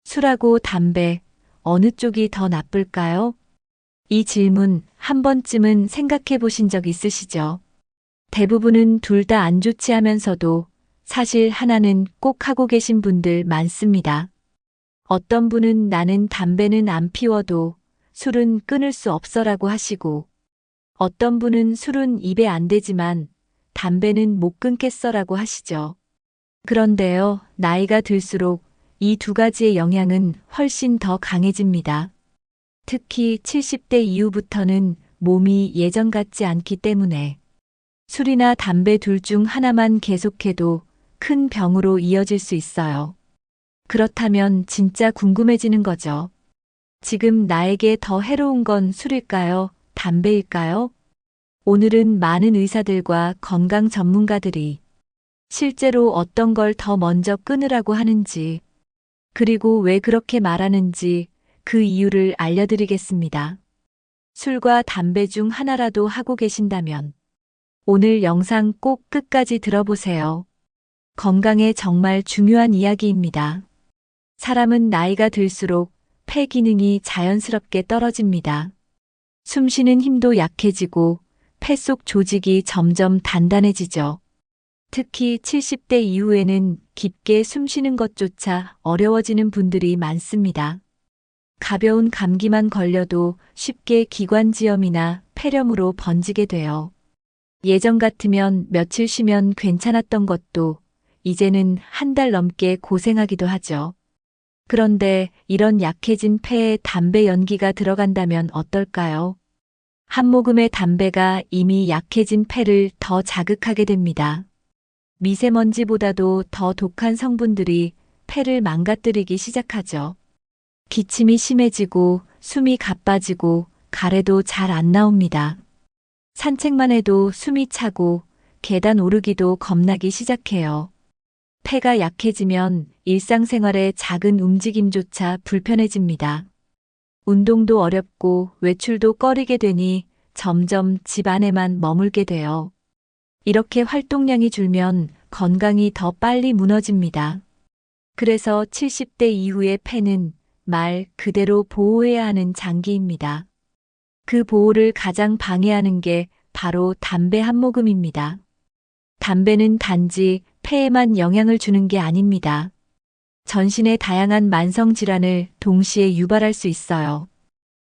술하고 담배, 어느 쪽이 더 나쁠까요? 이 질문 한 번쯤은 생각해 보신 적 있으시죠? 대부분은 둘 다 안 좋지 하면서도 사실 하나는 꼭 하고 계신 분들 많습니다. 어떤 분은 나는 담배는 안 피워도 술은 끊을 수 없어라고 하시고, 어떤 분은 술은 입에 안 대지만 담배는 못 끊겠어라고 하시죠. 그런데요, 나이가 들수록 이 두 가지의 영향은 훨씬 더 강해집니다. 특히 70대 이후부터는 몸이 예전 같지 않기 때문에 술이나 담배 둘 중 하나만 계속해도 큰 병으로 이어질 수 있어요. 그렇다면 진짜 궁금해지는 거죠. 지금 나에게 더 해로운 건 술일까요? 담배일까요? 오늘은 많은 의사들과 건강 전문가들이 실제로 어떤 걸 더 먼저 끊으라고 하는지, 그리고 왜 그렇게 말하는지 그 이유를 알려드리겠습니다. 술과 담배 중 하나라도 하고 계신다면 오늘 영상 꼭 끝까지 들어보세요. 건강에 정말 중요한 이야기입니다. 사람은 나이가 들수록 폐 기능이 자연스럽게 떨어집니다. 숨 쉬는 힘도 약해지고 폐 속 조직이 점점 단단해지죠. 특히 70대 이후에는 깊게 숨 쉬는 것조차 어려워지는 분들이 많습니다. 가벼운 감기만 걸려도 쉽게 기관지염이나 폐렴으로 번지게 돼요. 예전 같으면 며칠 쉬면 괜찮았던 것도 이제는 한 달 넘게 고생하기도 하죠. 그런데 이런 약해진 폐에 담배 연기가 들어간다면 어떨까요? 한 모금의 담배가 이미 약해진 폐를 더 자극하게 됩니다. 미세먼지보다도 더 독한 성분들이 폐를 망가뜨리기 시작하죠. 기침이 심해지고 숨이 가빠지고 가래도 잘 안 나옵니다. 산책만 해도 숨이 차고 계단 오르기도 겁나기 시작해요. 폐가 약해지면 일상생활의 작은 움직임조차 불편해집니다. 운동도 어렵고 외출도 꺼리게 되니 점점 집 안에만 머물게 돼요. 이렇게 활동량이 줄면 건강이 더 빨리 무너집니다. 그래서 70대 이후의 폐는 말 그대로 보호해야 하는 장기입니다. 그 보호를 가장 방해하는 게 바로 담배 한 모금입니다. 담배는 단지 폐에만 영향을 주는 게 아닙니다. 전신의 다양한 만성 질환을 동시에 유발할 수 있어요.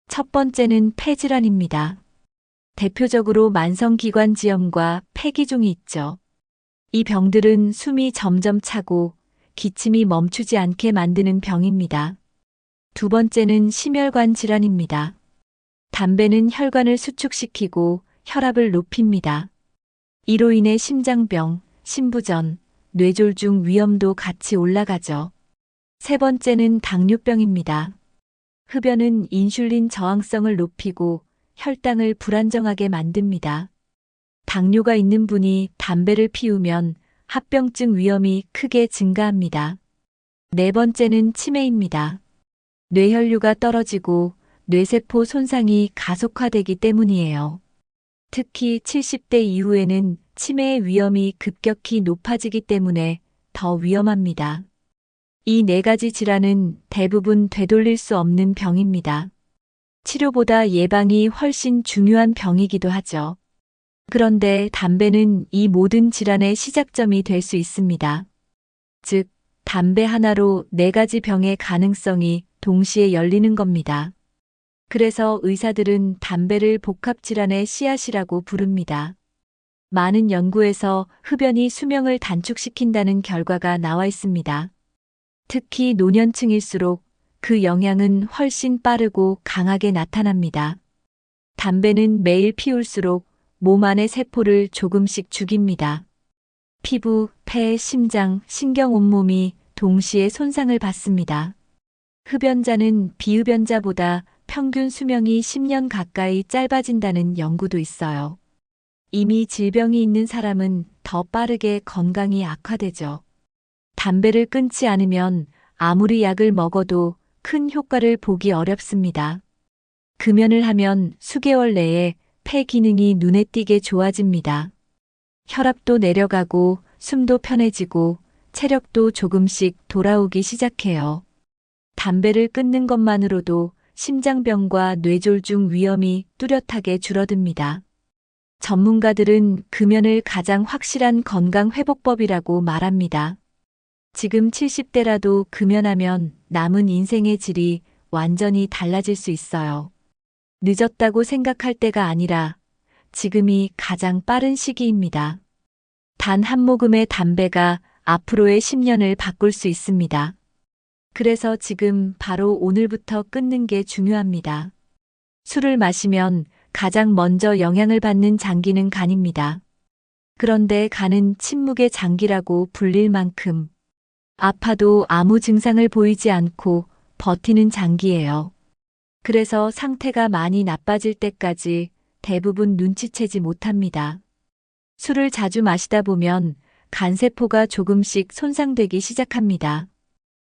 첫 번째는 폐질환입니다. 대표적으로 만성기관지염과 폐기종이 있죠. 이 병들은 숨이 점점 차고 기침이 멈추지 않게 만드는 병입니다. 두 번째는 심혈관 질환입니다. 담배는 혈관을 수축시키고 혈압을 높입니다. 이로 인해 심장병, 심부전, 뇌졸중 위험도 같이 올라가죠. 세 번째는 당뇨병입니다. 흡연은 인슐린 저항성을 높이고 혈당을 불안정하게 만듭니다. 당뇨가 있는 분이 담배를 피우면 합병증 위험이 크게 증가합니다. 네 번째는 치매입니다. 뇌혈류가 떨어지고 뇌세포 손상이 가속화되기 때문이에요. 특히 70대 이후에는 치매의 위험이 급격히 높아지기 때문에 더 위험합니다. 이 네 가지 질환은 대부분 되돌릴 수 없는 병입니다. 치료보다 예방이 훨씬 중요한 병이기도 하죠. 그런데 담배는 이 모든 질환의 시작점이 될 수 있습니다. 즉, 담배 하나로 네 가지 병의 가능성이 동시에 열리는 겁니다. 그래서 의사들은 담배를 복합질환의 씨앗이라고 부릅니다. 많은 연구에서 흡연이 수명을 단축시킨다는 결과가 나와 있습니다. 특히 노년층일수록 그 영향은 훨씬 빠르고 강하게 나타납니다. 담배는 매일 피울수록 몸 안의 세포를 조금씩 죽입니다. 피부, 폐, 심장, 신경 온몸이 동시에 손상을 받습니다. 흡연자는 비흡연자보다 평균 수명이 10년 가까이 짧아진다는 연구도 있어요. 이미 질병이 있는 사람은 더 빠르게 건강이 악화되죠. 담배를 끊지 않으면 아무리 약을 먹어도 큰 효과를 보기 어렵습니다. 금연을 하면 수개월 내에 폐 기능이 눈에 띄게 좋아집니다. 혈압도 내려가고 숨도 편해지고 체력도 조금씩 돌아오기 시작해요. 담배를 끊는 것만으로도 심장병과 뇌졸중 위험이 뚜렷하게 줄어듭니다. 전문가들은 금연을 가장 확실한 건강 회복법이라고 말합니다. 지금 70대라도 금연하면 남은 인생의 질이 완전히 달라질 수 있어요. 늦었다고 생각할 때가 아니라 지금이 가장 빠른 시기입니다. 단 한 모금의 담배가 앞으로의 10년을 바꿀 수 있습니다. 그래서 지금 바로 오늘부터 끊는 게 중요합니다. 술을 마시면 가장 먼저 영향을 받는 장기는 간입니다. 그런데 간은 침묵의 장기라고 불릴 만큼 아파도 아무 증상을 보이지 않고 버티는 장기예요. 그래서 상태가 많이 나빠질 때까지 대부분 눈치채지 못합니다. 술을 자주 마시다 보면 간세포가 조금씩 손상되기 시작합니다.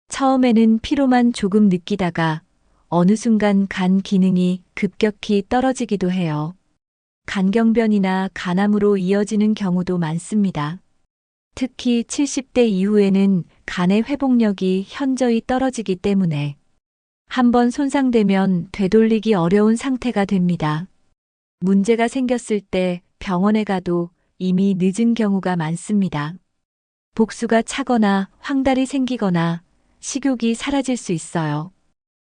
처음에는 피로만 조금 느끼다가 어느 순간 간 기능이 급격히 떨어지기도 해요. 간경변이나 간암으로 이어지는 경우도 많습니다. 특히 70대 이후에는 간의 회복력이 현저히 떨어지기 때문에 한번 손상되면 되돌리기 어려운 상태가 됩니다. 문제가 생겼을 때 병원에 가도 이미 늦은 경우가 많습니다. 복수가 차거나 황달이 생기거나 식욕이 사라질 수 있어요.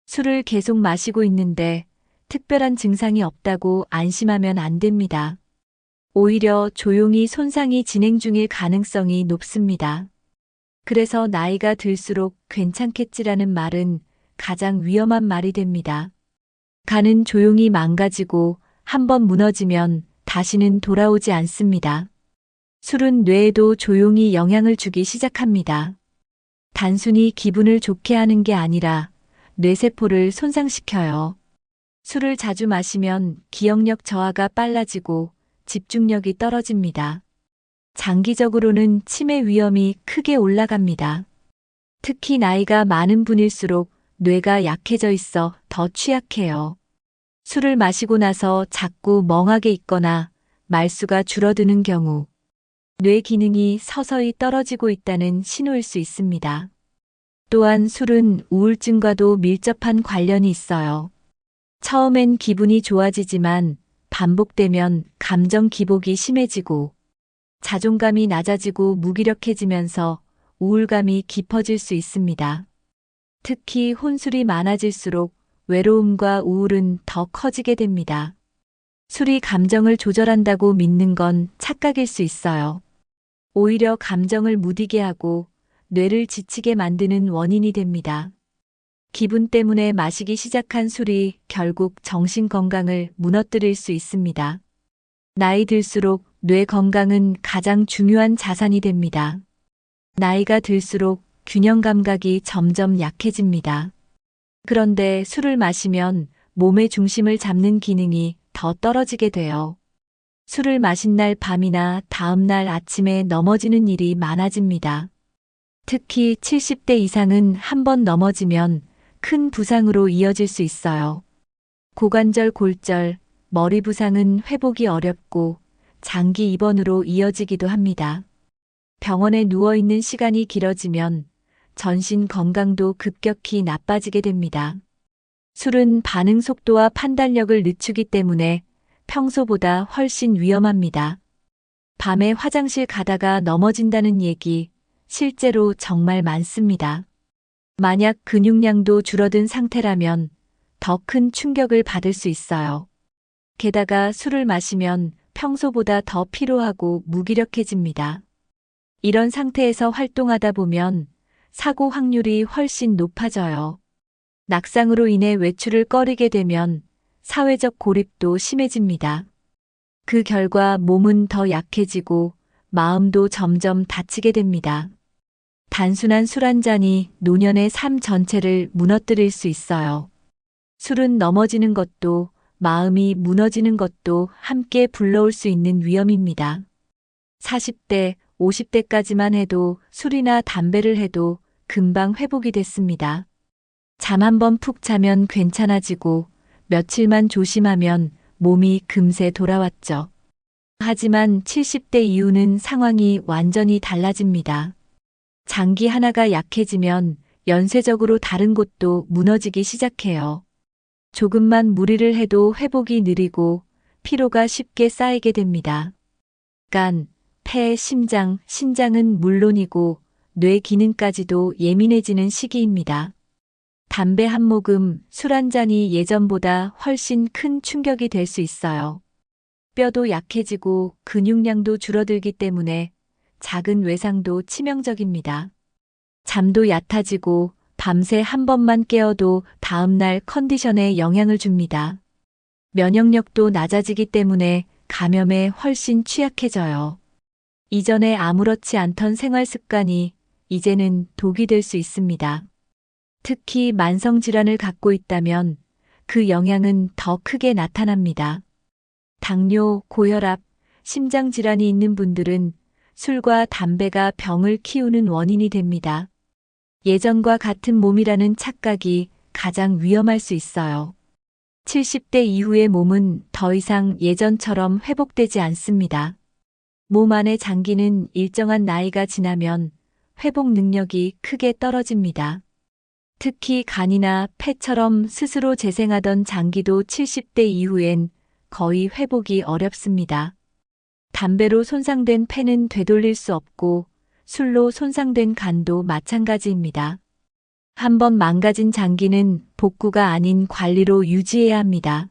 술을 계속 마시고 있는데 특별한 증상이 없다고 안심하면 안 됩니다. 오히려 조용히 손상이 진행 중일 가능성이 높습니다. 그래서 나이가 들수록 괜찮겠지라는 말은 가장 위험한 말이 됩니다. 간은 조용히 망가지고 한번 무너지면 다시는 돌아오지 않습니다. 술은 뇌에도 조용히 영향을 주기 시작합니다. 단순히 기분을 좋게 하는 게 아니라 뇌세포를 손상시켜요. 술을 자주 마시면 기억력 저하가 빨라지고 집중력이 떨어집니다. 장기적으로는 치매 위험이 크게 올라갑니다. 특히 나이가 많은 분일수록 뇌가 약해져 있어 더 취약해요. 술을 마시고 나서 자꾸 멍하게 있거나 말수가 줄어드는 경우 뇌 기능이 서서히 떨어지고 있다는 신호일 수 있습니다. 또한 술은 우울증과도 밀접한 관련이 있어요. 처음엔 기분이 좋아지지만 반복되면 감정 기복이 심해지고 자존감이 낮아지고 무기력해지면서 우울감이 깊어질 수 있습니다. 특히 혼술이 많아질수록 외로움과 우울은 더 커지게 됩니다. 술이 감정을 조절한다고 믿는 건 착각일 수 있어요. 오히려 감정을 무디게 하고 뇌를 지치게 만드는 원인이 됩니다. 기분 때문에 마시기 시작한 술이 결국 정신 건강을 무너뜨릴 수 있습니다. 나이 들수록 뇌 건강은 가장 중요한 자산이 됩니다. 나이가 들수록 균형 감각이 점점 약해집니다. 그런데 술을 마시면 몸의 중심을 잡는 기능이 더 떨어지게 돼요. 술을 마신 날 밤이나 다음 날 아침에 넘어지는 일이 많아집니다. 특히 70대 이상은 한 번 넘어지면 큰 부상으로 이어질 수 있어요. 고관절 골절, 머리 부상은 회복이 어렵고 장기 입원으로 이어지기도 합니다. 병원에 누워있는 시간이 길어지면 전신 건강도 급격히 나빠지게 됩니다. 술은 반응 속도와 판단력을 늦추기 때문에 평소보다 훨씬 위험합니다. 밤에 화장실 가다가 넘어진다는 얘기 실제로 정말 많습니다. 만약 근육량도 줄어든 상태라면 더 큰 충격을 받을 수 있어요. 게다가 술을 마시면 평소보다 더 피로하고 무기력해집니다. 이런 상태에서 활동하다 보면 사고 확률이 훨씬 높아져요. 낙상으로 인해 외출을 꺼리게 되면 사회적 고립도 심해집니다. 그 결과 몸은 더 약해지고 마음도 점점 다치게 됩니다. 단순한 술 한 잔이 노년의 삶 전체를 무너뜨릴 수 있어요. 술은 넘어지는 것도 마음이 무너지는 것도 함께 불러올 수 있는 위험입니다. 40대, 50대까지만 해도 술이나 담배를 해도 금방 회복이 됐습니다. 잠 한 번 푹 자면 괜찮아지고 며칠만 조심하면 몸이 금세 돌아왔죠. 하지만 70대 이후는 상황이 완전히 달라집니다. 장기 하나가 약해지면 연쇄적으로 다른 곳도 무너지기 시작해요. 조금만 무리를 해도 회복이 느리고 피로가 쉽게 쌓이게 됩니다. 간, 폐, 심장, 신장은 물론이고 뇌 기능까지도 예민해지는 시기입니다. 담배 한 모금, 술 한 잔이 예전보다 훨씬 큰 충격이 될 수 있어요. 뼈도 약해지고 근육량도 줄어들기 때문에 작은 외상도 치명적입니다. 잠도 얕아지고 밤새 한 번만 깨어도 다음날 컨디션에 영향을 줍니다. 면역력도 낮아지기 때문에 감염에 훨씬 취약해져요. 이전에 아무렇지 않던 생활 습관이 이제는 독이 될 수 있습니다. 특히 만성질환을 갖고 있다면 그 영향은 더 크게 나타납니다. 당뇨, 고혈압, 심장질환이 있는 분들은 술과 담배가 병을 키우는 원인이 됩니다. 예전과 같은 몸이라는 착각이 가장 위험할 수 있어요. 70대 이후의 몸은 더 이상 예전처럼 회복되지 않습니다. 몸 안의 장기는 일정한 나이가 지나면 회복 능력이 크게 떨어집니다. 특히 간이나 폐처럼 스스로 재생하던 장기도 70대 이후엔 거의 회복이 어렵습니다. 담배로 손상된 폐는 되돌릴 수 없고 술로 손상된 간도 마찬가지입니다. 한번 망가진 장기는 복구가 아닌 관리로 유지해야 합니다.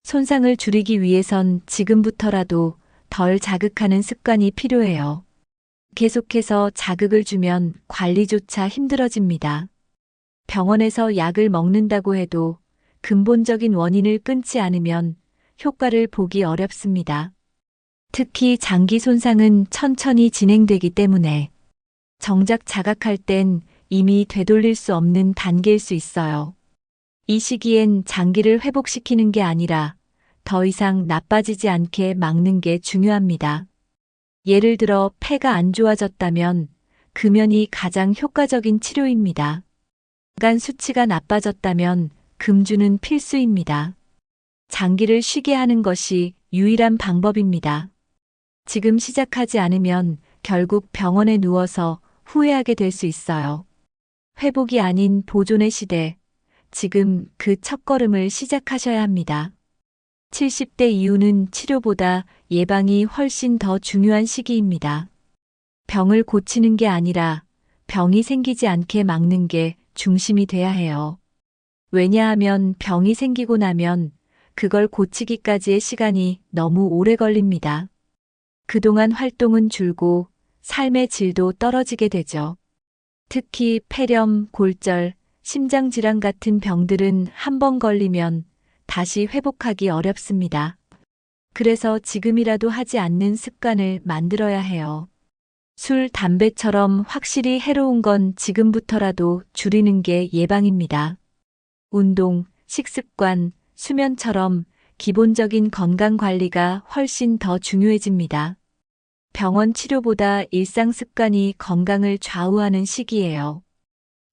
손상을 줄이기 위해선 지금부터라도 덜 자극하는 습관이 필요해요. 계속해서 자극을 주면 관리조차 힘들어집니다. 병원에서 약을 먹는다고 해도 근본적인 원인을 끊지 않으면 효과를 보기 어렵습니다. 특히 장기 손상은 천천히 진행되기 때문에 정작 자각할 땐 이미 되돌릴 수 없는 단계일 수 있어요. 이 시기엔 장기를 회복시키는 게 아니라 더 이상 나빠지지 않게 막는 게 중요합니다. 예를 들어 폐가 안 좋아졌다면 금연이 가장 효과적인 치료입니다. 간 수치가 나빠졌다면 금주는 필수입니다. 장기를 쉬게 하는 것이 유일한 방법입니다. 지금 시작하지 않으면 결국 병원에 누워서 후회하게 될 수 있어요. 회복이 아닌 보존의 시대, 지금 그 첫걸음을 시작하셔야 합니다. 70대 이후는 치료보다 예방이 훨씬 더 중요한 시기입니다. 병을 고치는 게 아니라 병이 생기지 않게 막는 게 중심이 돼야 해요. 왜냐하면 병이 생기고 나면 그걸 고치기까지의 시간이 너무 오래 걸립니다. 그동안 활동은 줄고 삶의 질도 떨어지게 되죠. 특히 폐렴, 골절, 심장질환 같은 병들은 한 번 걸리면 다시 회복하기 어렵습니다. 그래서 지금이라도 하지 않는 습관을 만들어야 해요. 술, 담배처럼 확실히 해로운 건 지금부터라도 줄이는 게 예방입니다. 운동, 식습관, 수면처럼 기본적인 건강 관리가 훨씬 더 중요해집니다. 병원 치료보다 일상 습관이 건강을 좌우하는 시기예요.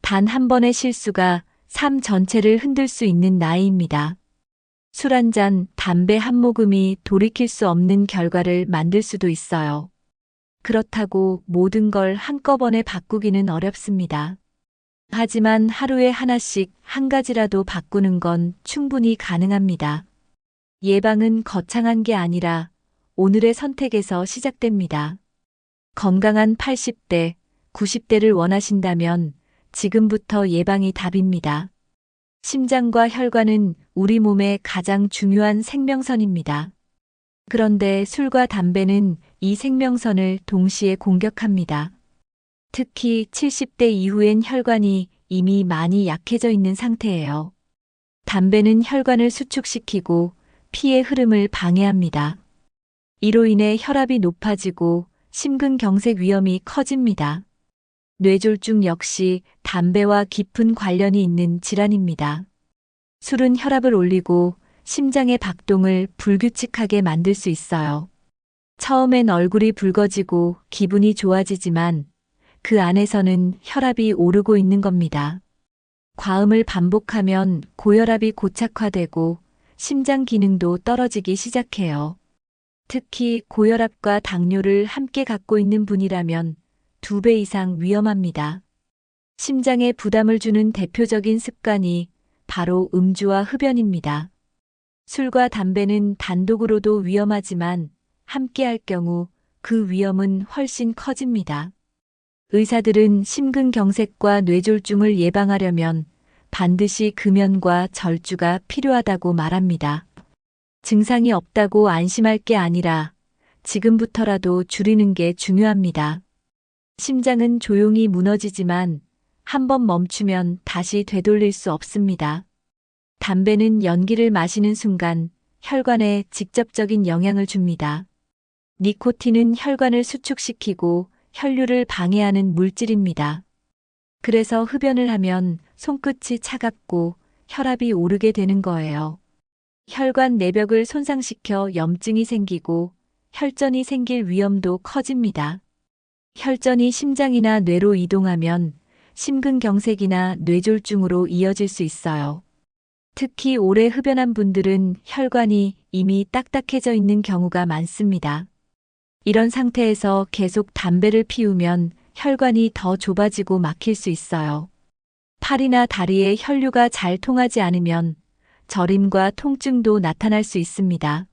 단 한 번의 실수가 삶 전체를 흔들 수 있는 나이입니다. 술 한 잔, 담배 한 모금이 돌이킬 수 없는 결과를 만들 수도 있어요. 그렇다고 모든 걸 한꺼번에 바꾸기는 어렵습니다. 하지만 하루에 하나씩 한 가지라도 바꾸는 건 충분히 가능합니다. 예방은 거창한 게 아니라 오늘의 선택에서 시작됩니다. 건강한 80대, 90대를 원하신다면 지금부터 예방이 답입니다. 심장과 혈관은 우리 몸의 가장 중요한 생명선입니다. 그런데 술과 담배는 이 생명선을 동시에 공격합니다. 특히 70대 이후엔 혈관이 이미 많이 약해져 있는 상태예요. 담배는 혈관을 수축시키고 피의 흐름을 방해합니다. 이로 인해 혈압이 높아지고 심근경색 위험이 커집니다. 뇌졸중 역시 담배와 깊은 관련이 있는 질환입니다. 술은 혈압을 올리고 심장의 박동을 불규칙하게 만들 수 있어요. 처음엔 얼굴이 붉어지고 기분이 좋아지지만 그 안에서는 혈압이 오르고 있는 겁니다. 과음을 반복하면 고혈압이 고착화되고 심장 기능도 떨어지기 시작해요. 특히 고혈압과 당뇨를 함께 갖고 있는 분이라면 2배 이상 위험합니다. 심장에 부담을 주는 대표적인 습관이 바로 음주와 흡연입니다. 술과 담배는 단독으로도 위험하지만 함께할 경우 그 위험은 훨씬 커집니다. 의사들은 심근경색과 뇌졸중을 예방하려면 반드시 금연과 절주가 필요하다고 말합니다. 증상이 없다고 안심할 게 아니라 지금부터라도 줄이는 게 중요합니다. 심장은 조용히 무너지지만 한번 멈추면 다시 되돌릴 수 없습니다. 담배는 연기를 마시는 순간 혈관에 직접적인 영향을 줍니다. 니코틴은 혈관을 수축시키고 혈류를 방해하는 물질입니다. 그래서 흡연을 하면 손끝이 차갑고 혈압이 오르게 되는 거예요. 혈관 내벽을 손상시켜 염증이 생기고 혈전이 생길 위험도 커집니다. 혈전이 심장이나 뇌로 이동하면 심근경색이나 뇌졸중으로 이어질 수 있어요. 특히 오래 흡연한 분들은 혈관이 이미 딱딱해져 있는 경우가 많습니다. 이런 상태에서 계속 담배를 피우면 혈관이 더 좁아지고 막힐 수 있어요. 팔이나 다리에 혈류가 잘 통하지 않으면 저림과 통증도 나타날 수 있습니다.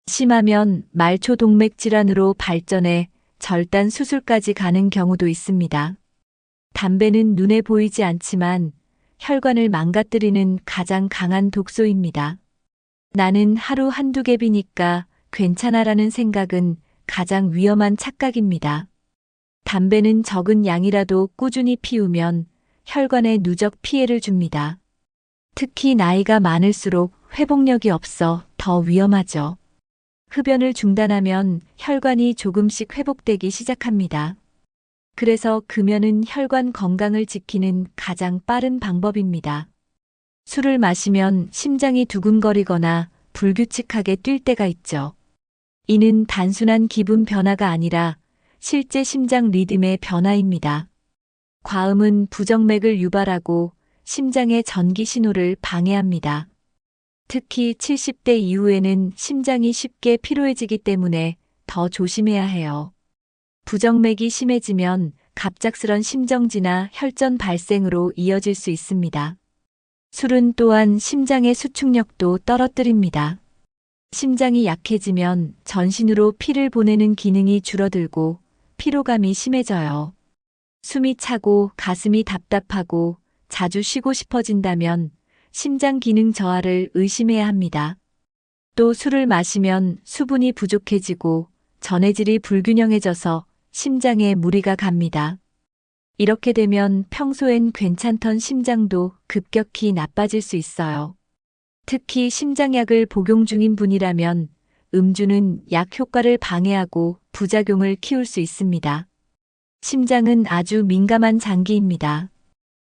심하면 말초동맥 질환으로 발전해 절단 수술까지 가는 경우도 있습니다. 담배는 눈에 보이지 않지만 혈관을 망가뜨리는 가장 강한 독소입니다. 나는 하루 한두 갭이니까 괜찮아라는 생각은 가장 위험한 착각입니다. 담배는 적은 양이라도 꾸준히 피우면 혈관에 누적 피해를 줍니다. 특히 나이가 많을수록 회복력이 없어 더 위험하죠. 흡연을 중단하면 혈관이 조금씩 회복되기 시작합니다. 그래서 금연은 혈관 건강을 지키는 가장 빠른 방법입니다. 술을 마시면 심장이 두근거리거나 불규칙하게 뛸 때가 있죠. 이는 단순한 기분 변화가 아니라 실제 심장 리듬의 변화입니다. 과음은 부정맥을 유발하고 심장의 전기 신호를 방해합니다. 특히 70대 이후에는 심장이 쉽게 피로해지기 때문에 더 조심해야 해요. 부정맥이 심해지면 갑작스런 심정지나 혈전 발생으로 이어질 수 있습니다. 술은 또한 심장의 수축력도 떨어뜨립니다. 심장이 약해지면 전신으로 피를 보내는 기능이 줄어들고 피로감이 심해져요. 숨이 차고 가슴이 답답하고 자주 쉬고 싶어진다면 심장 기능 저하를 의심해야 합니다. 또 술을 마시면 수분이 부족해지고 전해질이 불균형해져서 심장에 무리가 갑니다. 이렇게 되면 평소엔 괜찮던 심장도 급격히 나빠질 수 있어요. 특히 심장약을 복용 중인 분이라면 음주는 약 효과를 방해하고 부작용을 키울 수 있습니다. 심장은 아주 민감한 장기입니다.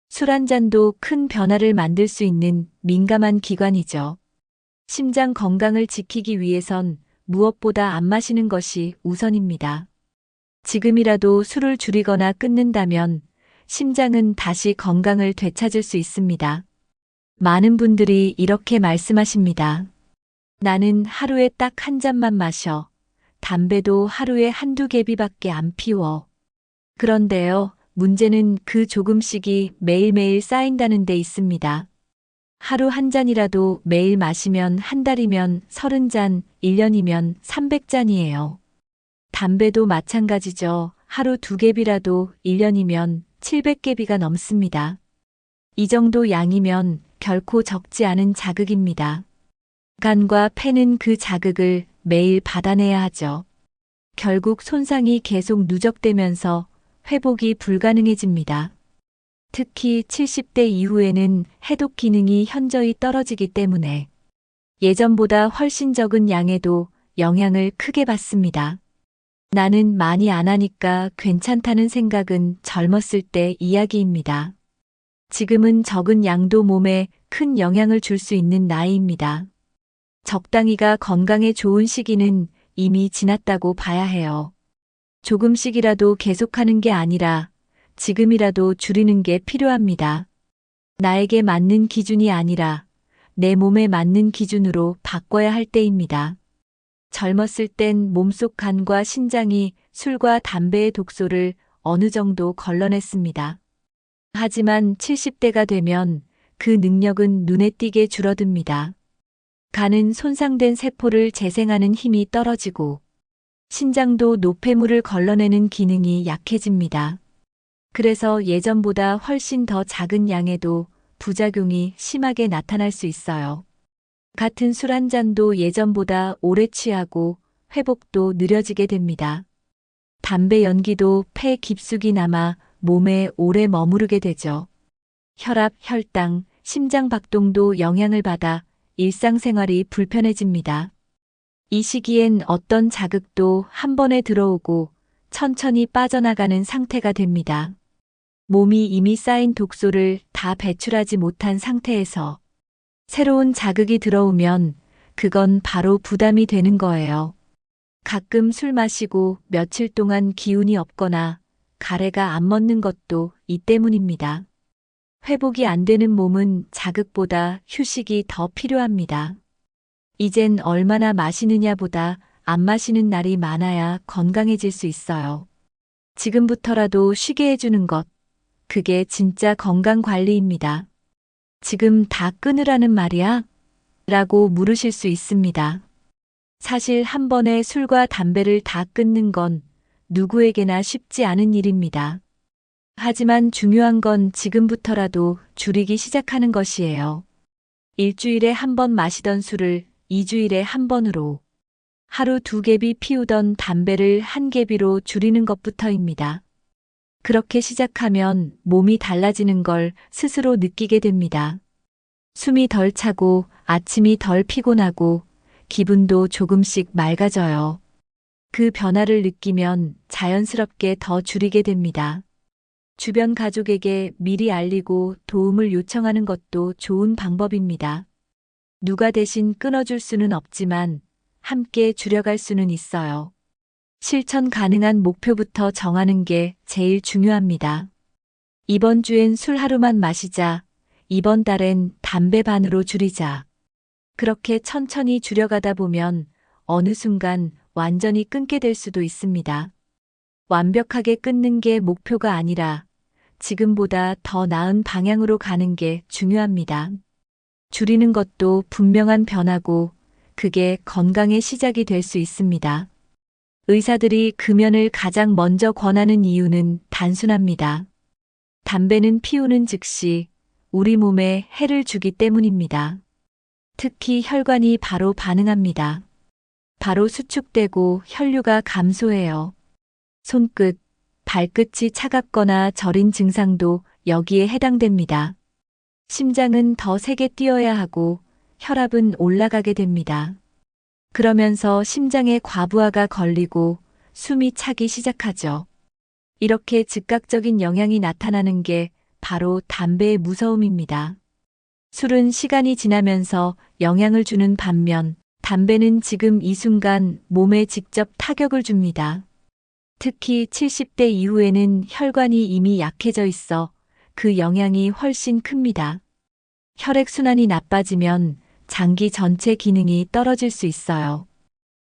술 한 잔도 큰 변화를 만들 수 있는 민감한 기관이죠. 심장 건강을 지키기 위해선 무엇보다 안 마시는 것이 우선입니다. 지금이라도 술을 줄이거나 끊는다면 심장은 다시 건강을 되찾을 수 있습니다. 많은 분들이 이렇게 말씀하십니다. 나는 하루에 딱 한 잔만 마셔. 담배도 하루에 한두 개비밖에 안 피워. 그런데요, 문제는 그 조금씩이 매일매일 쌓인다는 데 있습니다. 하루 한 잔이라도 매일 마시면 한 달이면 30잔, 1년이면 300잔이에요. 담배도 마찬가지죠. 하루 2갭이라도 1년이면 700개비가 넘습니다. 이 정도 양이면 결코 적지 않은 자극입니다. 간과 폐는 그 자극을 매일 받아내야 하죠. 결국 손상이 계속 누적되면서 회복이 불가능해집니다. 특히 70대 이후에는 해독 기능이 현저히 떨어지기 때문에 예전보다 훨씬 적은 양에도 영향을 크게 받습니다. 나는 많이 안 하니까 괜찮다는 생각은 젊었을 때 이야기입니다. 지금은 적은 양도 몸에 큰 영향을 줄 수 있는 나이입니다. 적당히가 건강에 좋은 시기는 이미 지났다고 봐야 해요. 조금씩이라도 계속하는 게 아니라 지금이라도 줄이는 게 필요합니다. 나에게 맞는 기준이 아니라 내 몸에 맞는 기준으로 바꿔야 할 때입니다. 젊었을 땐 몸속 간과 신장이 술과 담배의 독소를 어느 정도 걸러냈습니다. 하지만 70대가 되면 그 능력은 눈에 띄게 줄어듭니다. 간은 손상된 세포를 재생하는 힘이 떨어지고 신장도 노폐물을 걸러내는 기능이 약해집니다. 그래서 예전보다 훨씬 더 작은 양에도 부작용이 심하게 나타날 수 있어요. 같은 술 한 잔도 예전보다 오래 취하고 회복도 느려지게 됩니다. 담배 연기도 폐 깊숙이 남아 몸에 오래 머무르게 되죠. 혈압, 혈당, 심장 박동도 영향을 받아 일상생활이 불편해집니다. 이 시기엔 어떤 자극도 한 번에 들어오고 천천히 빠져나가는 상태가 됩니다. 몸이 이미 쌓인 독소를 다 배출하지 못한 상태에서 새로운 자극이 들어오면 그건 바로 부담이 되는 거예요. 가끔 술 마시고 며칠 동안 기운이 없거나 가래가 안 멎는 것도 이 때문입니다. 회복이 안 되는 몸은 자극보다 휴식이 더 필요합니다. 이젠 얼마나 마시느냐보다 안 마시는 날이 많아야 건강해질 수 있어요. 지금부터라도 쉬게 해주는 것, 그게 진짜 건강 관리입니다. 지금 다 끊으라는 말이야? 라고 물으실 수 있습니다. 사실 한 번에 술과 담배를 다 끊는 건 누구에게나 쉽지 않은 일입니다. 하지만 중요한 건 지금부터라도 줄이기 시작하는 것이에요. 일주일에 한 번 마시던 술을 2주일에 한 번으로, 하루 2개비 피우던 담배를 1개비로 줄이는 것부터입니다. 그렇게 시작하면 몸이 달라지는 걸 스스로 느끼게 됩니다. 숨이 덜 차고 아침이 덜 피곤하고 기분도 조금씩 맑아져요. 그 변화를 느끼면 자연스럽게 더 줄이게 됩니다. 주변 가족에게 미리 알리고 도움을 요청하는 것도 좋은 방법입니다. 누가 대신 끊어줄 수는 없지만 함께 줄여갈 수는 있어요. 실천 가능한 목표부터 정하는 게 제일 중요합니다. 이번 주엔 술 하루만 마시자. 이번 달엔 담배 반으로 줄이자. 그렇게 천천히 줄여가다 보면 어느 순간 완전히 끊게 될 수도 있습니다. 완벽하게 끊는 게 목표가 아니라 지금보다 더 나은 방향으로 가는 게 중요합니다. 줄이는 것도 분명한 변화고 그게 건강의 시작이 될 수 있습니다. 의사들이 금연을 가장 먼저 권하는 이유는 단순합니다. 담배는 피우는 즉시 우리 몸에 해를 주기 때문입니다. 특히 혈관이 바로 반응합니다. 바로 수축되고 혈류가 감소해요. 손끝, 발끝이 차갑거나 저린 증상도 여기에 해당됩니다. 심장은 더 세게 뛰어야 하고 혈압은 올라가게 됩니다. 그러면서 심장에 과부하가 걸리고 숨이 차기 시작하죠. 이렇게 즉각적인 영향이 나타나는 게 바로 담배의 무서움입니다. 술은 시간이 지나면서 영향을 주는 반면 담배는 지금 이 순간 몸에 직접 타격을 줍니다. 특히 70대 이후에는 혈관이 이미 약해져 있어 그 영향이 훨씬 큽니다. 혈액순환이 나빠지면 장기 전체 기능이 떨어질 수 있어요.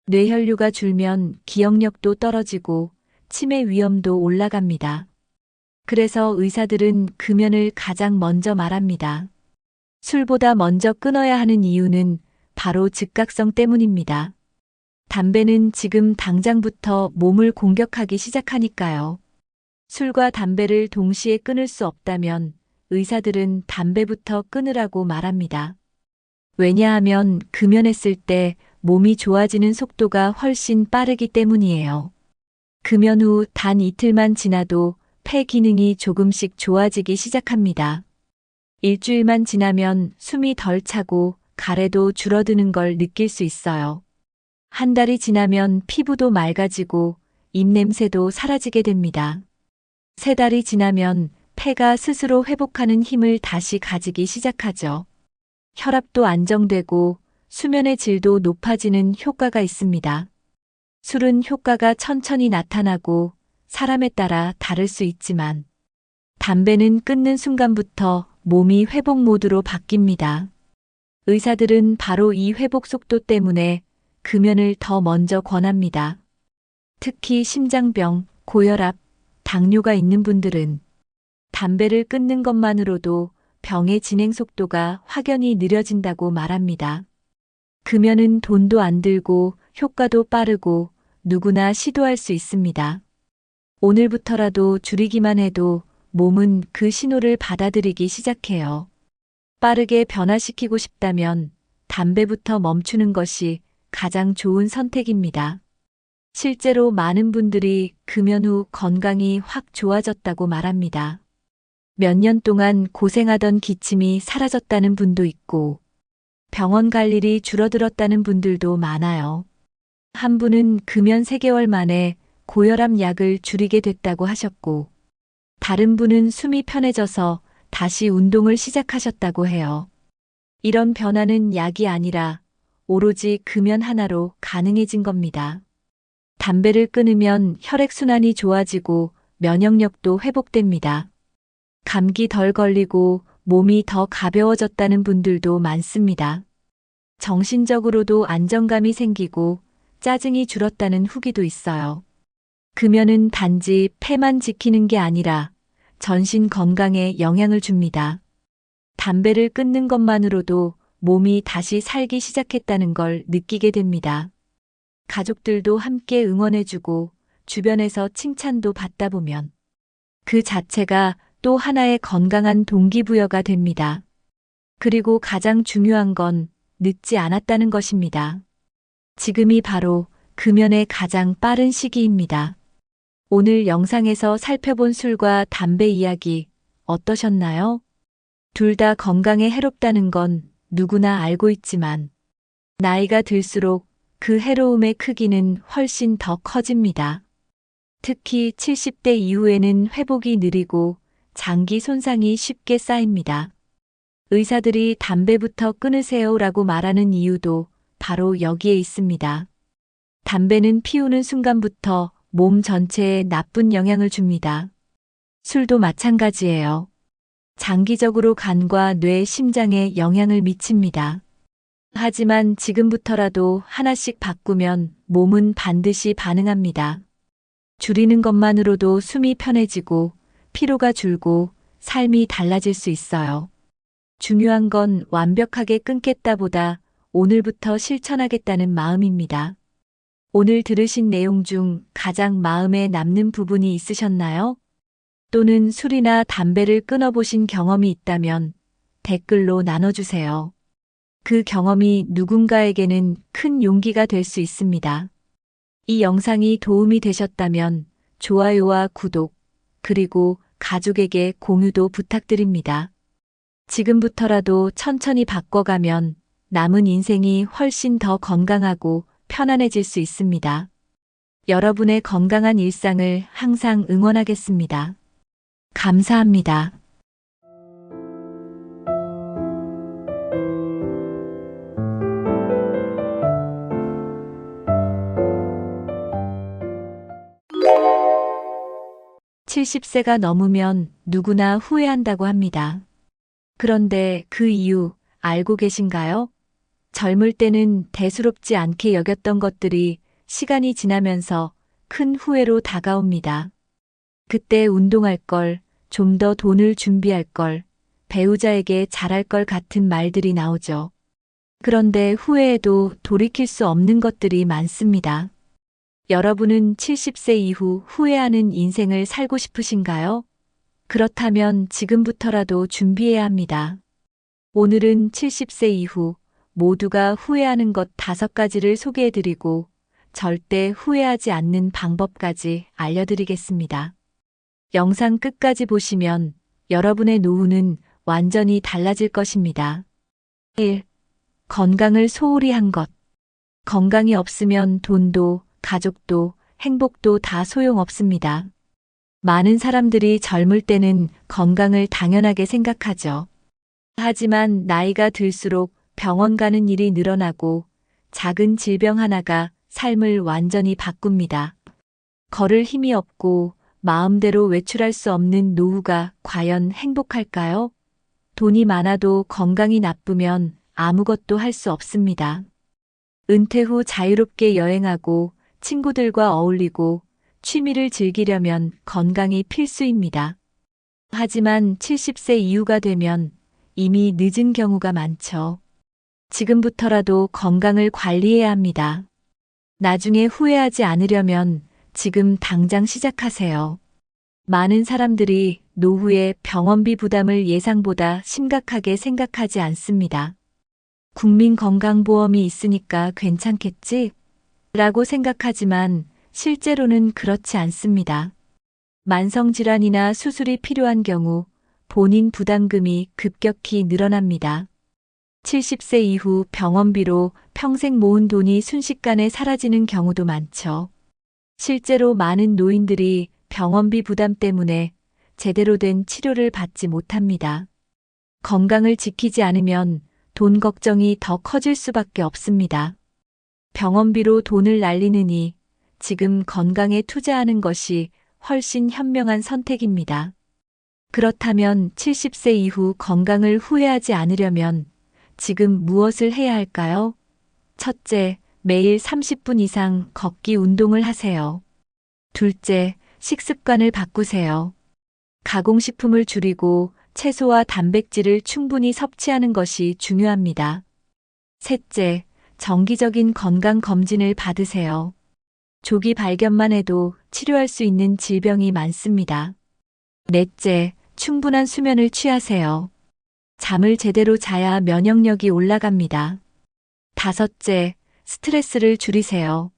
뇌혈류가 줄면 기억력도 떨어지고 치매 위험도 올라갑니다. 그래서 의사들은 금연을 가장 먼저 말합니다. 술보다 먼저 끊어야 하는 이유는 바로 즉각성 때문입니다. 담배는 지금 당장부터 몸을 공격하기 시작하니까요. 술과 담배를 동시에 끊을 수 없다면 의사들은 담배부터 끊으라고 말합니다. 왜냐하면 금연했을 때 몸이 좋아지는 속도가 훨씬 빠르기 때문이에요. 금연 후 단 이틀만 지나도 폐 기능이 조금씩 좋아지기 시작합니다. 일주일만 지나면 숨이 덜 차고 가래도 줄어드는 걸 느낄 수 있어요. 한 달이 지나면 피부도 맑아지고 입냄새도 사라지게 됩니다. 3달이 지나면 폐가 스스로 회복하는 힘을 다시 가지기 시작하죠. 혈압도 안정되고 수면의 질도 높아지는 효과가 있습니다. 술은 효과가 천천히 나타나고 사람에 따라 다를 수 있지만 담배는 끊는 순간부터 몸이 회복 모드로 바뀝니다. 의사들은 바로 이 회복 속도 때문에 금연을 더 먼저 권합니다. 특히 심장병, 고혈압, 당뇨가 있는 분들은 담배를 끊는 것만으로도 병의 진행 속도가 확연히 느려진다고 말합니다. 금연은 돈도 안 들고 효과도 빠르고 누구나 시도할 수 있습니다. 오늘부터라도 줄이기만 해도 몸은 그 신호를 받아들이기 시작해요. 빠르게 변화시키고 싶다면 담배부터 멈추는 것이 가장 좋은 선택입니다. 실제로 많은 분들이 금연 후 건강이 확 좋아졌다고 말합니다. 몇 년 동안 고생하던 기침이 사라졌다는 분도 있고 병원 갈 일이 줄어들었다는 분들도 많아요. 한 분은 금연 3개월 만에 고혈압 약을 줄이게 됐다고 하셨고, 다른 분은 숨이 편해져서 다시 운동을 시작하셨다고 해요. 이런 변화는 약이 아니라 오로지 금연 하나로 가능해진 겁니다. 담배를 끊으면 혈액순환이 좋아지고 면역력도 회복됩니다. 감기 덜 걸리고 몸이 더 가벼워졌다는 분들도 많습니다. 정신적으로도 안정감이 생기고 짜증이 줄었다는 후기도 있어요. 금연은 단지 폐만 지키는 게 아니라 전신 건강에 영향을 줍니다. 담배를 끊는 것만으로도 몸이 다시 살기 시작했다는 걸 느끼게 됩니다. 가족들도 함께 응원해주고 주변에서 칭찬도 받다 보면 그 자체가 또 하나의 건강한 동기부여가 됩니다. 그리고 가장 중요한 건 늦지 않았다는 것입니다. 지금이 바로 금연의 가장 빠른 시기입니다. 오늘 영상에서 살펴본 술과 담배 이야기 어떠셨나요? 둘 다 건강에 해롭다는 건 누구나 알고 있지만 나이가 들수록 그 해로움의 크기는 훨씬 더 커집니다. 특히 70대 이후에는 회복이 느리고 장기 손상이 쉽게 쌓입니다. 의사들이 담배부터 끊으세요라고 말하는 이유도 바로 여기에 있습니다. 담배는 피우는 순간부터 몸 전체에 나쁜 영향을 줍니다. 술도 마찬가지예요. 장기적으로 간과 뇌, 심장에 영향을 미칩니다. 하지만 지금부터라도 하나씩 바꾸면 몸은 반드시 반응합니다. 줄이는 것만으로도 숨이 편해지고 피로가 줄고 삶이 달라질 수 있어요. 중요한 건 완벽하게 끊겠다보다 오늘부터 실천하겠다는 마음입니다. 오늘 들으신 내용 중 가장 마음에 남는 부분이 있으셨나요? 또는 술이나 담배를 끊어보신 경험이 있다면 댓글로 나눠주세요. 그 경험이 누군가에게는 큰 용기가 될 수 있습니다. 이 영상이 도움이 되셨다면 좋아요와 구독, 그리고 가족에게 공유도 부탁드립니다. 지금부터라도 천천히 바꿔가면 남은 인생이 훨씬 더 건강하고 편안해질 수 있습니다. 여러분의 건강한 일상을 항상 응원하겠습니다. 감사합니다. (70세가) 넘으면 누구나 후회한다고 합니다. 그런데 그 이유 알고 계신가요? 젊을 때는 대수롭지 않게 여겼던 것들이 시간이 지나면서 큰 후회로 다가옵니다. 그때 운동할 걸, 좀 더 돈을 준비할 걸, 배우자에게 잘할 걸 같은 말들이 나오죠. 그런데 후회해도 돌이킬 수 없는 것들이 많습니다. 여러분은 70세 이후 후회하는 인생을 살고 싶으신가요? 그렇다면 지금부터라도 준비해야 합니다. 오늘은 70세 이후 모두가 후회하는 것 5가지를 소개해드리고 절대 후회하지 않는 방법까지 알려드리겠습니다. 영상 끝까지 보시면 여러분의 노후는 완전히 달라질 것입니다. 1. 건강을 소홀히 한 것. 건강이 없으면 돈도, 가족도, 행복도 다 소용없습니다. 많은 사람들이 젊을 때는 건강을 당연하게 생각하죠. 하지만 나이가 들수록 병원 가는 일이 늘어나고 작은 질병 하나가 삶을 완전히 바꿉니다. 걸을 힘이 없고 마음대로 외출할 수 없는 노후가 과연 행복할까요? 돈이 많아도 건강이 나쁘면 아무것도 할 수 없습니다. 은퇴 후 자유롭게 여행하고 친구들과 어울리고 취미를 즐기려면 건강이 필수입니다. 하지만 70세 이후가 되면 이미 늦은 경우가 많죠. 지금부터라도 건강을 관리해야 합니다. 나중에 후회하지 않으려면 지금 당장 시작하세요. 많은 사람들이 노후의 병원비 부담을 예상보다 심각하게 생각하지 않습니다. 국민건강보험이 있으니까 괜찮겠지? 라고 생각하지만 실제로는 그렇지 않습니다. 만성질환이나 수술이 필요한 경우 본인 부담금이 급격히 늘어납니다. 70세 이후 병원비로 평생 모은 돈이 순식간에 사라지는 경우도 많죠. 실제로 많은 노인들이 병원비 부담 때문에 제대로 된 치료를 받지 못합니다. 건강을 지키지 않으면 돈 걱정이 더 커질 수밖에 없습니다. 병원비로 돈을 날리느니 지금 건강에 투자하는 것이 훨씬 현명한 선택입니다. 그렇다면 70세 이후 건강을 후회하지 않으려면 지금 무엇을 해야 할까요? 첫째, 매일 30분 이상 걷기 운동을 하세요. 둘째, 식습관을 바꾸세요. 가공식품을 줄이고 채소와 단백질을 충분히 섭취하는 것이 중요합니다. 셋째, 정기적인 건강 검진을 받으세요. 조기 발견만 해도 치료할 수 있는 질병이 많습니다. 넷째, 충분한 수면을 취하세요. 잠을 제대로 자야 면역력이 올라갑니다. 다섯째, 스트레스를 줄이세요.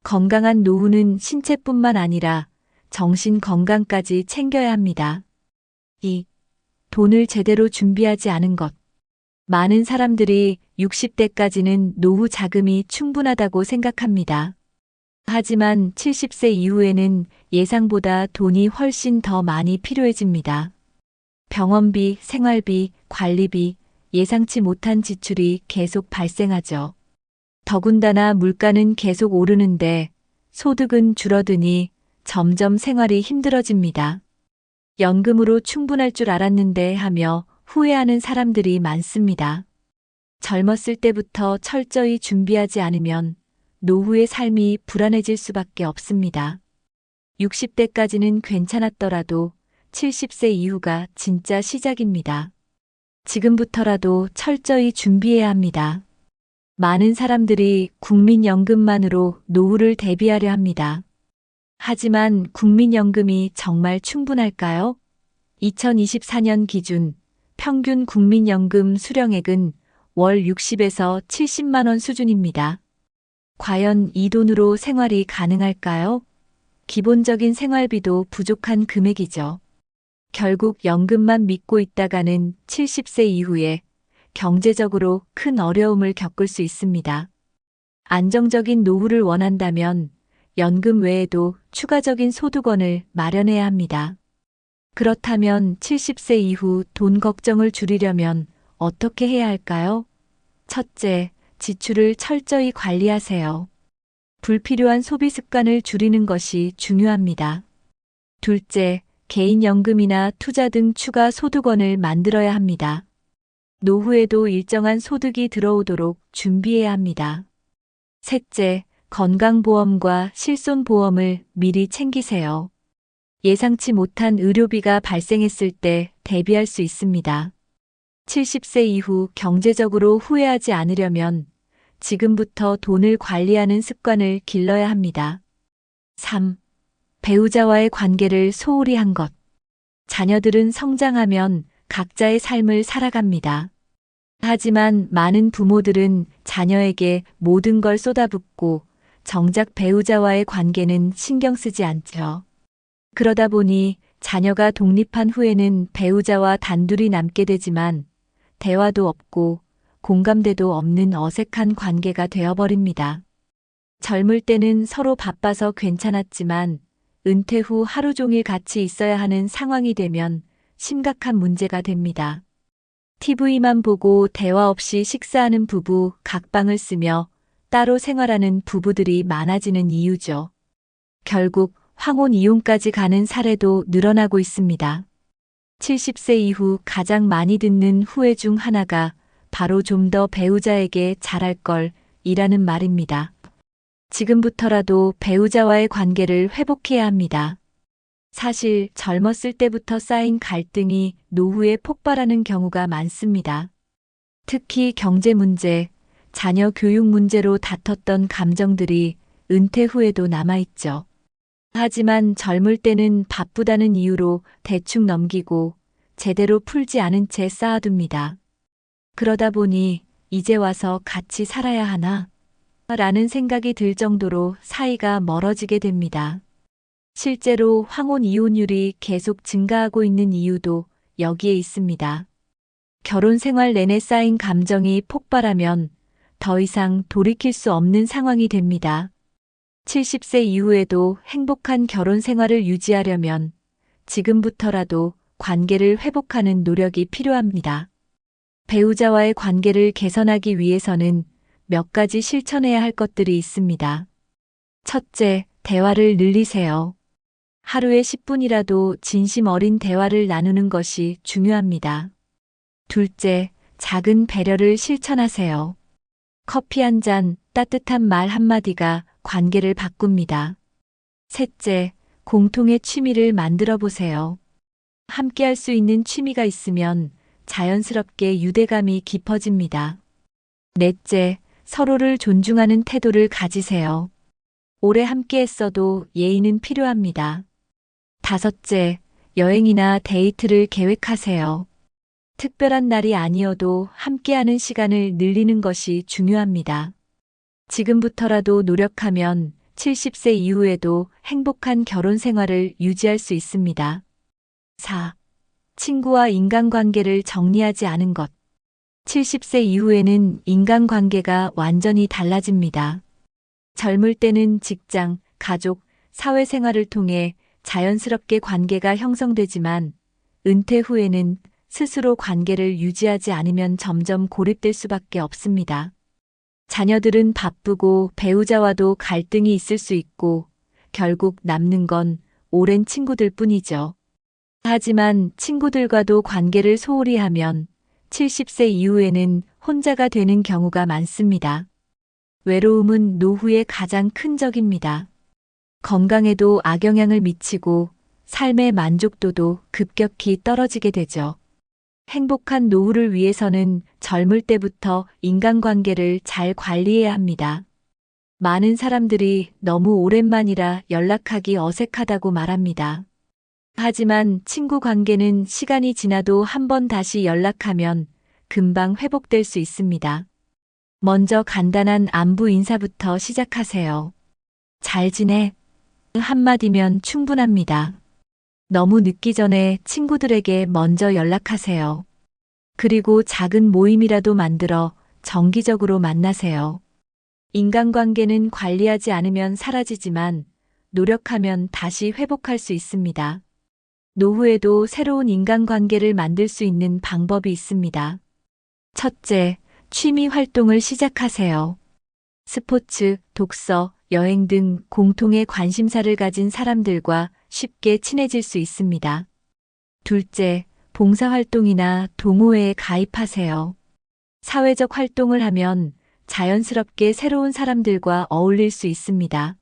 건강한 노후는 신체뿐만 아니라 정신 건강까지 챙겨야 합니다. 2. 돈을 제대로 준비하지 않은 것. 많은 사람들이 60대까지는 노후 자금이 충분하다고 생각합니다. 하지만 70세 이후에는 예상보다 돈이 훨씬 더 많이 필요해집니다. 병원비, 생활비, 관리비, 예상치 못한 지출이 계속 발생하죠. 더군다나 물가는 계속 오르는데 소득은 줄어드니 점점 생활이 힘들어집니다. 연금으로 충분할 줄 알았는데 하며 후회하는 사람들이 많습니다. 젊었을 때부터 철저히 준비하지 않으면 노후의 삶이 불안해질 수밖에 없습니다. 60대까지는 괜찮았더라도 70세 이후가 진짜 시작입니다. 지금부터라도 철저히 준비해야 합니다. 많은 사람들이 국민연금만으로 노후를 대비하려 합니다. 하지만 국민연금이 정말 충분할까요? 2024년 기준 평균 국민연금 수령액은 월 60에서 70만 원 수준입니다. 과연 이 돈으로 생활이 가능할까요? 기본적인 생활비도 부족한 금액이죠. 결국 연금만 믿고 있다가는 70세 이후에 경제적으로 큰 어려움을 겪을 수 있습니다. 안정적인 노후를 원한다면 연금 외에도 추가적인 소득원을 마련해야 합니다. 그렇다면 70세 이후 돈 걱정을 줄이려면 어떻게 해야 할까요? 첫째, 지출을 철저히 관리하세요. 불필요한 소비 습관을 줄이는 것이 중요합니다. 둘째, 개인연금이나 투자 등 추가 소득원을 만들어야 합니다. 노후에도 일정한 소득이 들어오도록 준비해야 합니다. 셋째, 건강보험과 실손보험을 미리 챙기세요. 예상치 못한 의료비가 발생했을 때 대비할 수 있습니다. 70세 이후 경제적으로 후회하지 않으려면 지금부터 돈을 관리하는 습관을 길러야 합니다. 3. 배우자와의 관계를 소홀히 한 것. 자녀들은 성장하면 각자의 삶을 살아갑니다. 하지만 많은 부모들은 자녀에게 모든 걸 쏟아붓고 정작 배우자와의 관계는 신경 쓰지 않죠. 그러다 보니 자녀가 독립한 후에는 배우자와 단둘이 남게 되지만 대화도 없고 공감대도 없는 어색한 관계가 되어버립니다. 젊을 때는 서로 바빠서 괜찮았지만 은퇴 후 하루 종일 같이 있어야 하는 상황이 되면 심각한 문제가 됩니다. TV만 보고 대화 없이 식사하는 부부, 각방을 쓰며 따로 생활하는 부부들이 많아지는 이유죠. 결국 황혼 이혼까지 가는 사례도 늘어나고 있습니다. 70세 이후 가장 많이 듣는 후회 중 하나가 바로 좀 더 배우자에게 잘할 걸 이라는 말입니다. 지금부터라도 배우자와의 관계를 회복해야 합니다. 사실 젊었을 때부터 쌓인 갈등이 노후에 폭발하는 경우가 많습니다. 특히 경제 문제, 자녀 교육 문제로 다퉜던 감정들이 은퇴 후에도 남아있죠. 하지만 젊을 때는 바쁘다는 이유로 대충 넘기고 제대로 풀지 않은 채 쌓아둡니다. 그러다 보니 이제 와서 같이 살아야 하나? 라는 생각이 들 정도로 사이가 멀어지게 됩니다. 실제로 황혼 이혼율이 계속 증가하고 있는 이유도 여기에 있습니다. 결혼 생활 내내 쌓인 감정이 폭발하면 더 이상 돌이킬 수 없는 상황이 됩니다. 70세 이후에도 행복한 결혼 생활을 유지하려면 지금부터라도 관계를 회복하는 노력이 필요합니다. 배우자와의 관계를 개선하기 위해서는 몇 가지 실천해야 할 것들이 있습니다. 첫째, 대화를 늘리세요. 하루에 10분이라도 진심 어린 대화를 나누는 것이 중요합니다. 둘째, 작은 배려를 실천하세요. 커피 한 잔, 따뜻한 말 한마디가 관계를 바꿉니다. 셋째, 공통의 취미를 만들어 보세요. 함께 할 수 있는 취미가 있으면 자연스럽게 유대감이 깊어집니다. 넷째, 서로를 존중하는 태도를 가지세요. 오래 함께 했어도 예의는 필요합니다. 다섯째, 여행이나 데이트를 계획하세요. 특별한 날이 아니어도 함께하는 시간을 늘리는 것이 중요합니다. 지금부터라도 노력하면 70세 이후에도 행복한 결혼 생활을 유지할 수 있습니다. 4. 친구와 인간관계를 정리하지 않은 것. 70세 이후에는 인간관계가 완전히 달라집니다. 젊을 때는 직장, 가족, 사회생활을 통해 자연스럽게 관계가 형성되지만 은퇴 후에는 스스로 관계를 유지하지 않으면 점점 고립될 수밖에 없습니다. 자녀들은 바쁘고 배우자와도 갈등이 있을 수 있고 결국 남는 건 오랜 친구들 뿐이죠. 하지만 친구들과도 관계를 소홀히 하면 70세 이후에는 혼자가 되는 경우가 많습니다. 외로움은 노후의 가장 큰 적입니다. 건강에도 악영향을 미치고 삶의 만족도도 급격히 떨어지게 되죠. 행복한 노후를 위해서는 젊을 때부터 인간관계를 잘 관리해야 합니다. 많은 사람들이 너무 오랜만이라 연락하기 어색하다고 말합니다. 하지만 친구 관계는 시간이 지나도 한 번 다시 연락하면 금방 회복될 수 있습니다. 먼저 간단한 안부 인사부터 시작하세요. 잘 지내? 한마디면 충분합니다. 너무 늦기 전에 친구들에게 먼저 연락하세요. 그리고 작은 모임이라도 만들어 정기적으로 만나세요. 인간관계는 관리하지 않으면 사라지지만 노력하면 다시 회복할 수 있습니다. 노후에도 새로운 인간관계를 만들 수 있는 방법이 있습니다. 첫째, 취미 활동을 시작하세요. 스포츠, 독서, 여행 등 공통의 관심사를 가진 사람들과 쉽게 친해질 수 있습니다. 둘째, 봉사활동이나 동호회에 가입하세요. 사회적 활동을 하면 자연스럽게 새로운 사람들과 어울릴 수 있습니다.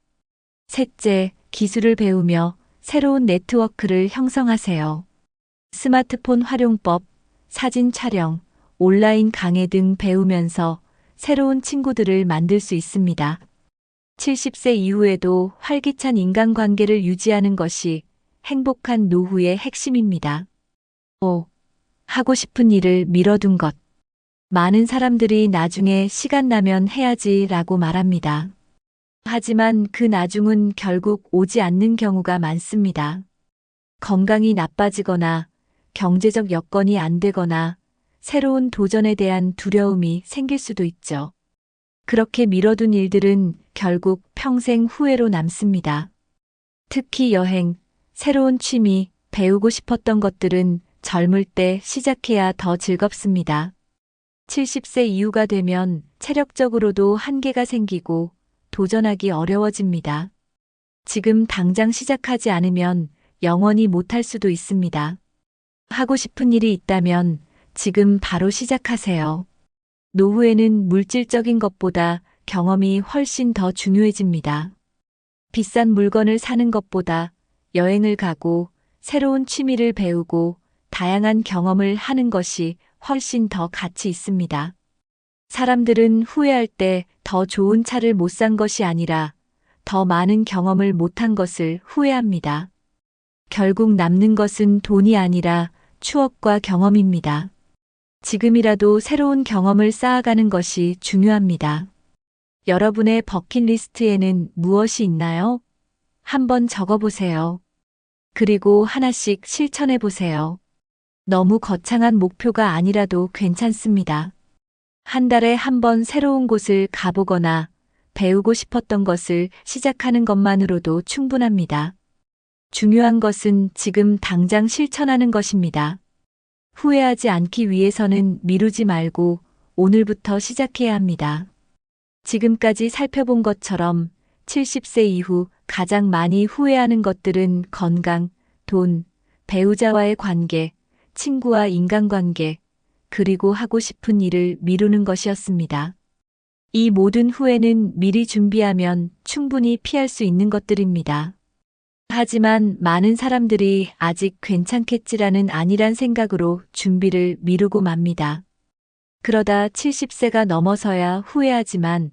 셋째, 기술을 배우며 새로운 네트워크를 형성하세요. 스마트폰 활용법, 사진 촬영, 온라인 강의 등 배우면서 새로운 친구들을 만들 수 있습니다. 70세 이후에도 활기찬 인간관계를 유지하는 것이 행복한 노후의 핵심입니다. 5. 하고 싶은 일을 미뤄둔 것. 많은 사람들이 나중에 시간 나면 해야지라고 말합니다. 하지만 그 나중은 결국 오지 않는 경우가 많습니다. 건강이 나빠지거나 경제적 여건이 안 되거나 새로운 도전에 대한 두려움이 생길 수도 있죠. 그렇게 미뤄둔 일들은 결국 평생 후회로 남습니다. 특히 여행, 새로운 취미, 배우고 싶었던 것들은 젊을 때 시작해야 더 즐겁습니다. 70세 이후가 되면 체력적으로도 한계가 생기고 도전하기 어려워집니다. 지금 당장 시작하지 않으면 영원히 못할 수도 있습니다. 하고 싶은 일이 있다면 지금 바로 시작하세요. 노후에는 물질적인 것보다 경험이 훨씬 더 중요해집니다. 비싼 물건을 사는 것보다 여행을 가고 새로운 취미를 배우고 다양한 경험을 하는 것이 훨씬 더 가치 있습니다. 사람들은 후회할 때 더 좋은 차를 못 산 것이 아니라 더 많은 경험을 못한 것을 후회합니다. 결국 남는 것은 돈이 아니라 추억과 경험입니다. 지금이라도 새로운 경험을 쌓아가는 것이 중요합니다. 여러분의 버킷리스트에는 무엇이 있나요? 한번 적어보세요. 그리고 하나씩 실천해보세요. 너무 거창한 목표가 아니라도 괜찮습니다. 한 달에 한 번 새로운 곳을 가보거나 배우고 싶었던 것을 시작하는 것만으로도 충분합니다. 중요한 것은 지금 당장 실천하는 것입니다. 후회하지 않기 위해서는 미루지 말고 오늘부터 시작해야 합니다. 지금까지 살펴본 것처럼 70세 이후 가장 많이 후회하는 것들은 건강, 돈, 배우자와의 관계, 친구와 인간관계, 그리고 하고 싶은 일을 미루는 것이었습니다. 이 모든 후회는 미리 준비하면 충분히 피할 수 있는 것들입니다. 하지만 많은 사람들이 아직 괜찮겠지라는 안일한 생각으로 준비를 미루고 맙니다. 그러다 70세가 넘어서야 후회하지만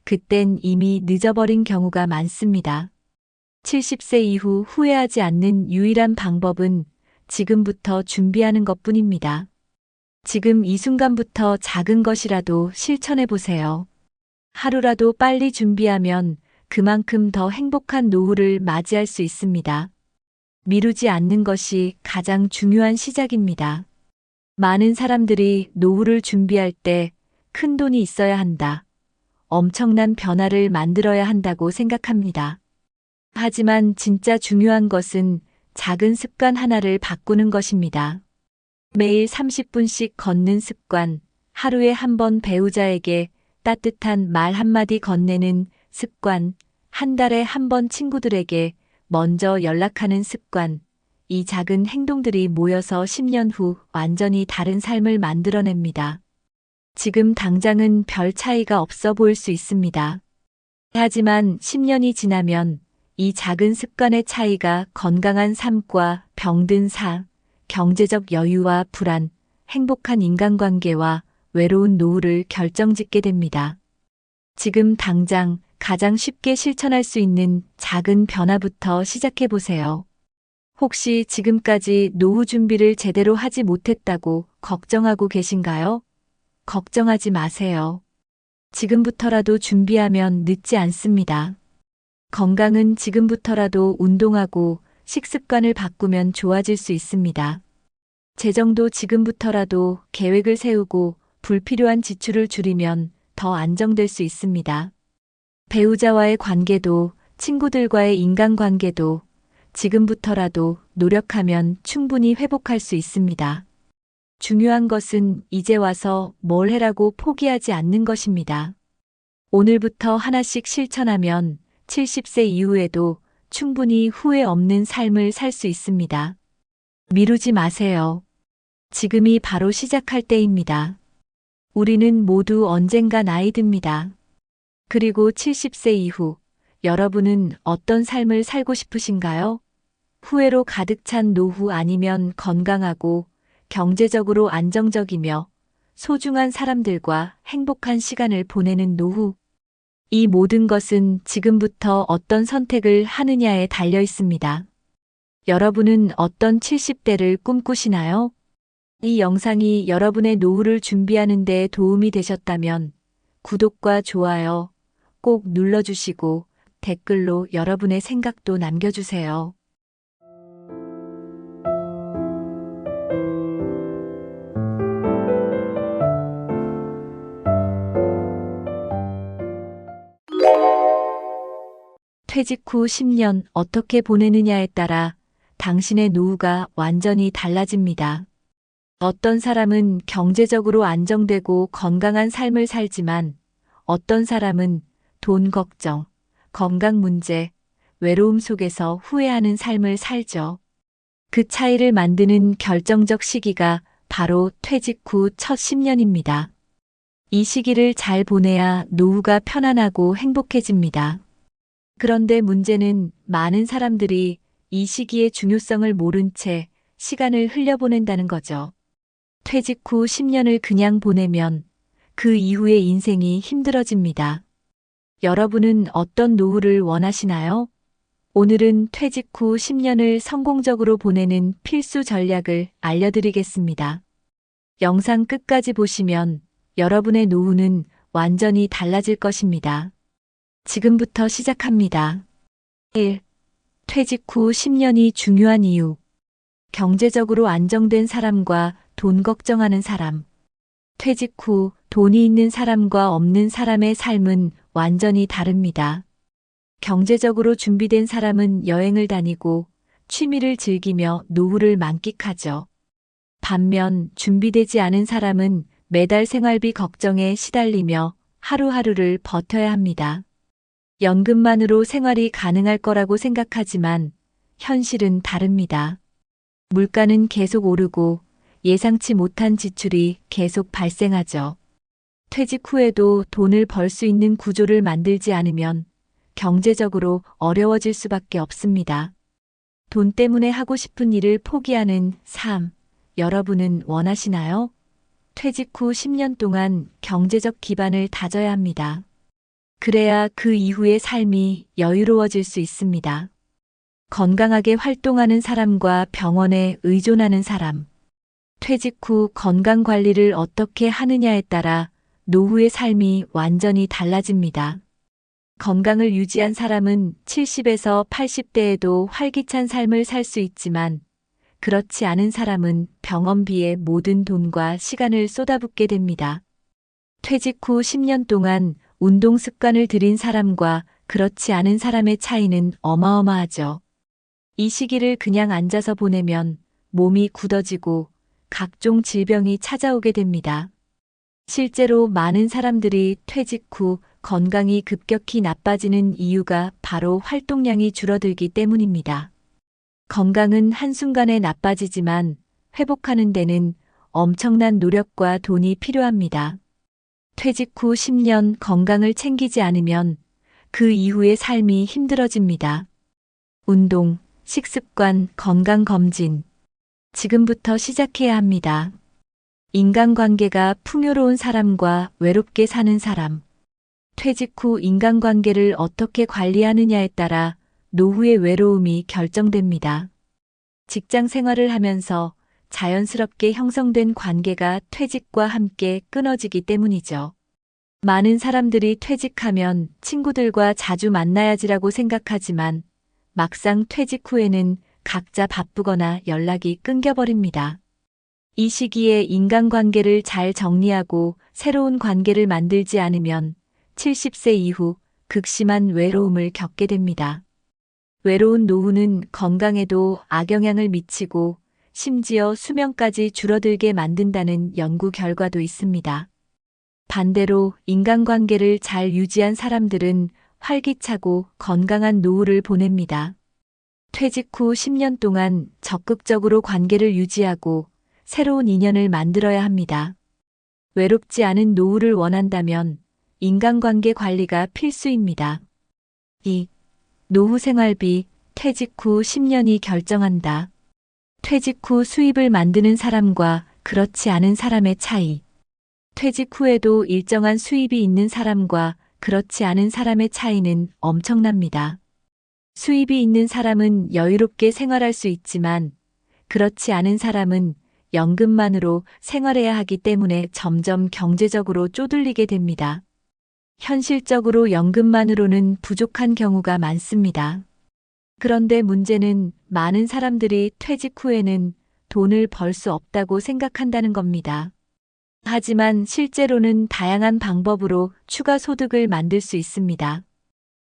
그땐 이미 늦어버린 경우가 많습니다. 70세 이후 후회하지 않는 유일한 방법은 지금부터 준비하는 것뿐입니다. 지금 이 순간부터 작은 것이라도 실천해 보세요. 하루라도 빨리 준비하면 그만큼 더 행복한 노후를 맞이할 수 있습니다. 미루지 않는 것이 가장 중요한 시작입니다. 많은 사람들이 노후를 준비할 때 큰 돈이 있어야 한다, 엄청난 변화를 만들어야 한다고 생각합니다. 하지만 진짜 중요한 것은 작은 습관 하나를 바꾸는 것입니다. 매일 30분씩 걷는 습관, 하루에 한 번 배우자에게 따뜻한 말 한마디 건네는 습관, 한 달에 한 번 친구들에게 먼저 연락하는 습관, 이 작은 행동들이 모여서 10년 후 완전히 다른 삶을 만들어냅니다. 지금 당장은 별 차이가 없어 보일 수 있습니다. 하지만 10년이 지나면 이 작은 습관의 차이가 건강한 삶과 병든 삶, 경제적 여유와 불안, 행복한 인간관계와 외로운 노후를 결정짓게 됩니다. 지금 당장 가장 쉽게 실천할 수 있는 작은 변화부터 시작해 보세요. 혹시 지금까지 노후 준비를 제대로 하지 못했다고 걱정하고 계신가요? 걱정하지 마세요. 지금부터라도 준비하면 늦지 않습니다. 건강은 지금부터라도 운동하고 식습관을 바꾸면 좋아질 수 있습니다. 재정도 지금부터라도 계획을 세우고 불필요한 지출을 줄이면 더 안정될 수 있습니다. 배우자와의 관계도 친구들과의 인간관계도 지금부터라도 노력하면 충분히 회복할 수 있습니다. 중요한 것은 이제 와서 뭘 해라고 포기하지 않는 것입니다. 오늘부터 하나씩 실천하면 70세 이후에도 충분히 후회 없는 삶을 살 수 있습니다. 미루지 마세요. 지금이 바로 시작할 때입니다. 우리는 모두 언젠가 나이 듭니다. 그리고 70세 이후 여러분은 어떤 삶을 살고 싶으신가요? 후회로 가득 찬 노후 아니면 건강하고 경제적으로 안정적이며 소중한 사람들과 행복한 시간을 보내는 노후. 이 모든 것은 지금부터 어떤 선택을 하느냐에 달려 있습니다. 여러분은 어떤 70대를 꿈꾸시나요? 이 영상이 여러분의 노후를 준비하는 데 도움이 되셨다면 구독과 좋아요 꼭 눌러주시고 댓글로 여러분의 생각도 남겨주세요. 퇴직 후 10년 어떻게 보내느냐에 따라 당신의 노후가 완전히 달라집니다. 어떤 사람은 경제적으로 안정되고 건강한 삶을 살지만 어떤 사람은 돈 걱정, 건강 문제, 외로움 속에서 후회하는 삶을 살죠. 그 차이를 만드는 결정적 시기가 바로 퇴직 후 첫 10년입니다. 이 시기를 잘 보내야 노후가 편안하고 행복해집니다. 그런데 문제는 많은 사람들이 이 시기의 중요성을 모른 채 시간을 흘려보낸다는 거죠. 퇴직 후 10년을 그냥 보내면 그 이후의 인생이 힘들어집니다. 여러분은 어떤 노후를 원하시나요? 오늘은 퇴직 후 10년을 성공적으로 보내는 필수 전략을 알려드리겠습니다. 영상 끝까지 보시면 여러분의 노후는 완전히 달라질 것입니다. 지금부터 시작합니다. 1. 퇴직 후 10년이 중요한 이유. 경제적으로 안정된 사람과 돈 걱정하는 사람. 퇴직 후 돈이 있는 사람과 없는 사람의 삶은 완전히 다릅니다. 경제적으로 준비된 사람은 여행을 다니고 취미를 즐기며 노후를 만끽하죠. 반면 준비되지 않은 사람은 매달 생활비 걱정에 시달리며 하루하루를 버텨야 합니다. 연금만으로 생활이 가능할 거라고 생각하지만 현실은 다릅니다. 물가는 계속 오르고 예상치 못한 지출이 계속 발생하죠. 퇴직 후에도 돈을 벌 수 있는 구조를 만들지 않으면 경제적으로 어려워질 수밖에 없습니다. 돈 때문에 하고 싶은 일을 포기하는 삶, 여러분은 원하시나요? 퇴직 후 10년 동안 경제적 기반을 다져야 합니다. 그래야 그 이후의 삶이 여유로워질 수 있습니다. 건강하게 활동하는 사람과 병원에 의존하는 사람. 퇴직 후 건강 관리를 어떻게 하느냐에 따라 노후의 삶이 완전히 달라집니다. 건강을 유지한 사람은 70에서 80대에도 활기찬 삶을 살 수 있지만 그렇지 않은 사람은 병원비에 모든 돈과 시간을 쏟아붓게 됩니다. 퇴직 후 10년 동안 운동 습관을 들인 사람과 그렇지 않은 사람의 차이는 어마어마하죠. 이 시기를 그냥 앉아서 보내면 몸이 굳어지고 각종 질병이 찾아오게 됩니다. 실제로 많은 사람들이 퇴직 후 건강이 급격히 나빠지는 이유가 바로 활동량이 줄어들기 때문입니다. 건강은 한순간에 나빠지지만 회복하는 데는 엄청난 노력과 돈이 필요합니다. 퇴직 후 10년 건강을 챙기지 않으면 그 이후의 삶이 힘들어집니다. 운동, 식습관, 건강검진. 지금부터 시작해야 합니다. 인간관계가 풍요로운 사람과 외롭게 사는 사람. 퇴직 후 인간관계를 어떻게 관리하느냐에 따라 노후의 외로움이 결정됩니다. 직장 생활을 하면서 자연스럽게 형성된 관계가 퇴직과 함께 끊어지기 때문이죠. 많은 사람들이 퇴직하면 친구들과 자주 만나야지라고 생각하지만 막상 퇴직 후에는 각자 바쁘거나 연락이 끊겨버립니다. 이 시기에 인간관계를 잘 정리하고 새로운 관계를 만들지 않으면 70세 이후 극심한 외로움을 겪게 됩니다. 외로운 노후는 건강에도 악영향을 미치고 심지어 수명까지 줄어들게 만든다는 연구 결과도 있습니다. 반대로 인간관계를 잘 유지한 사람들은 활기차고 건강한 노후를 보냅니다. 퇴직 후 10년 동안 적극적으로 관계를 유지하고 새로운 인연을 만들어야 합니다. 외롭지 않은 노후를 원한다면 인간관계 관리가 필수입니다. 2. 노후 생활비, 퇴직 후 10년이 결정한다. 퇴직 후 수입을 만드는 사람과 그렇지 않은 사람의 차이. 퇴직 후에도 일정한 수입이 있는 사람과 그렇지 않은 사람의 차이는 엄청납니다. 수입이 있는 사람은 여유롭게 생활할 수 있지만 그렇지 않은 사람은 연금만으로 생활해야 하기 때문에 점점 경제적으로 쪼들리게 됩니다. 현실적으로 연금만으로는 부족한 경우가 많습니다. 그런데 문제는 많은 사람들이 퇴직 후에는 돈을 벌 수 없다고 생각한다는 겁니다. 하지만 실제로는 다양한 방법으로 추가 소득을 만들 수 있습니다.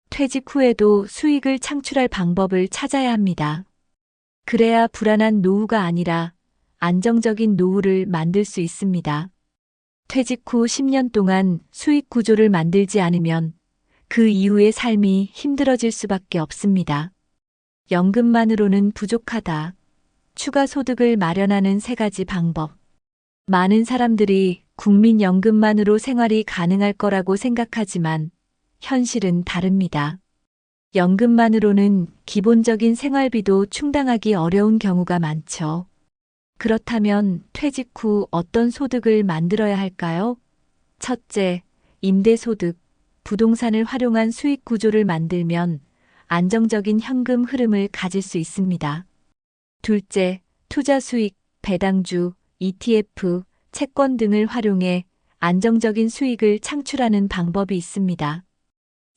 퇴직 후에도 수익을 창출할 방법을 찾아야 합니다. 그래야 불안한 노후가 아니라 안정적인 노후를 만들 수 있습니다. 퇴직 후 10년 동안 수익 구조를 만들지 않으면 그 이후의 삶이 힘들어질 수밖에 없습니다. 연금만으로는 부족하다. 추가 소득을 마련하는 3가지 방법. 많은 사람들이 국민연금만으로 생활이 가능할 거라고 생각하지만 현실은 다릅니다. 연금만으로는 기본적인 생활비도 충당하기 어려운 경우가 많죠. 그렇다면 퇴직 후 어떤 소득을 만들어야 할까요? 첫째, 임대소득, 부동산을 활용한 수익 구조를 만들면 안정적인 현금 흐름을 가질 수 있습니다. 둘째, 투자 수익, 배당주, ETF, 채권 등을 활용해 안정적인 수익을 창출하는 방법이 있습니다.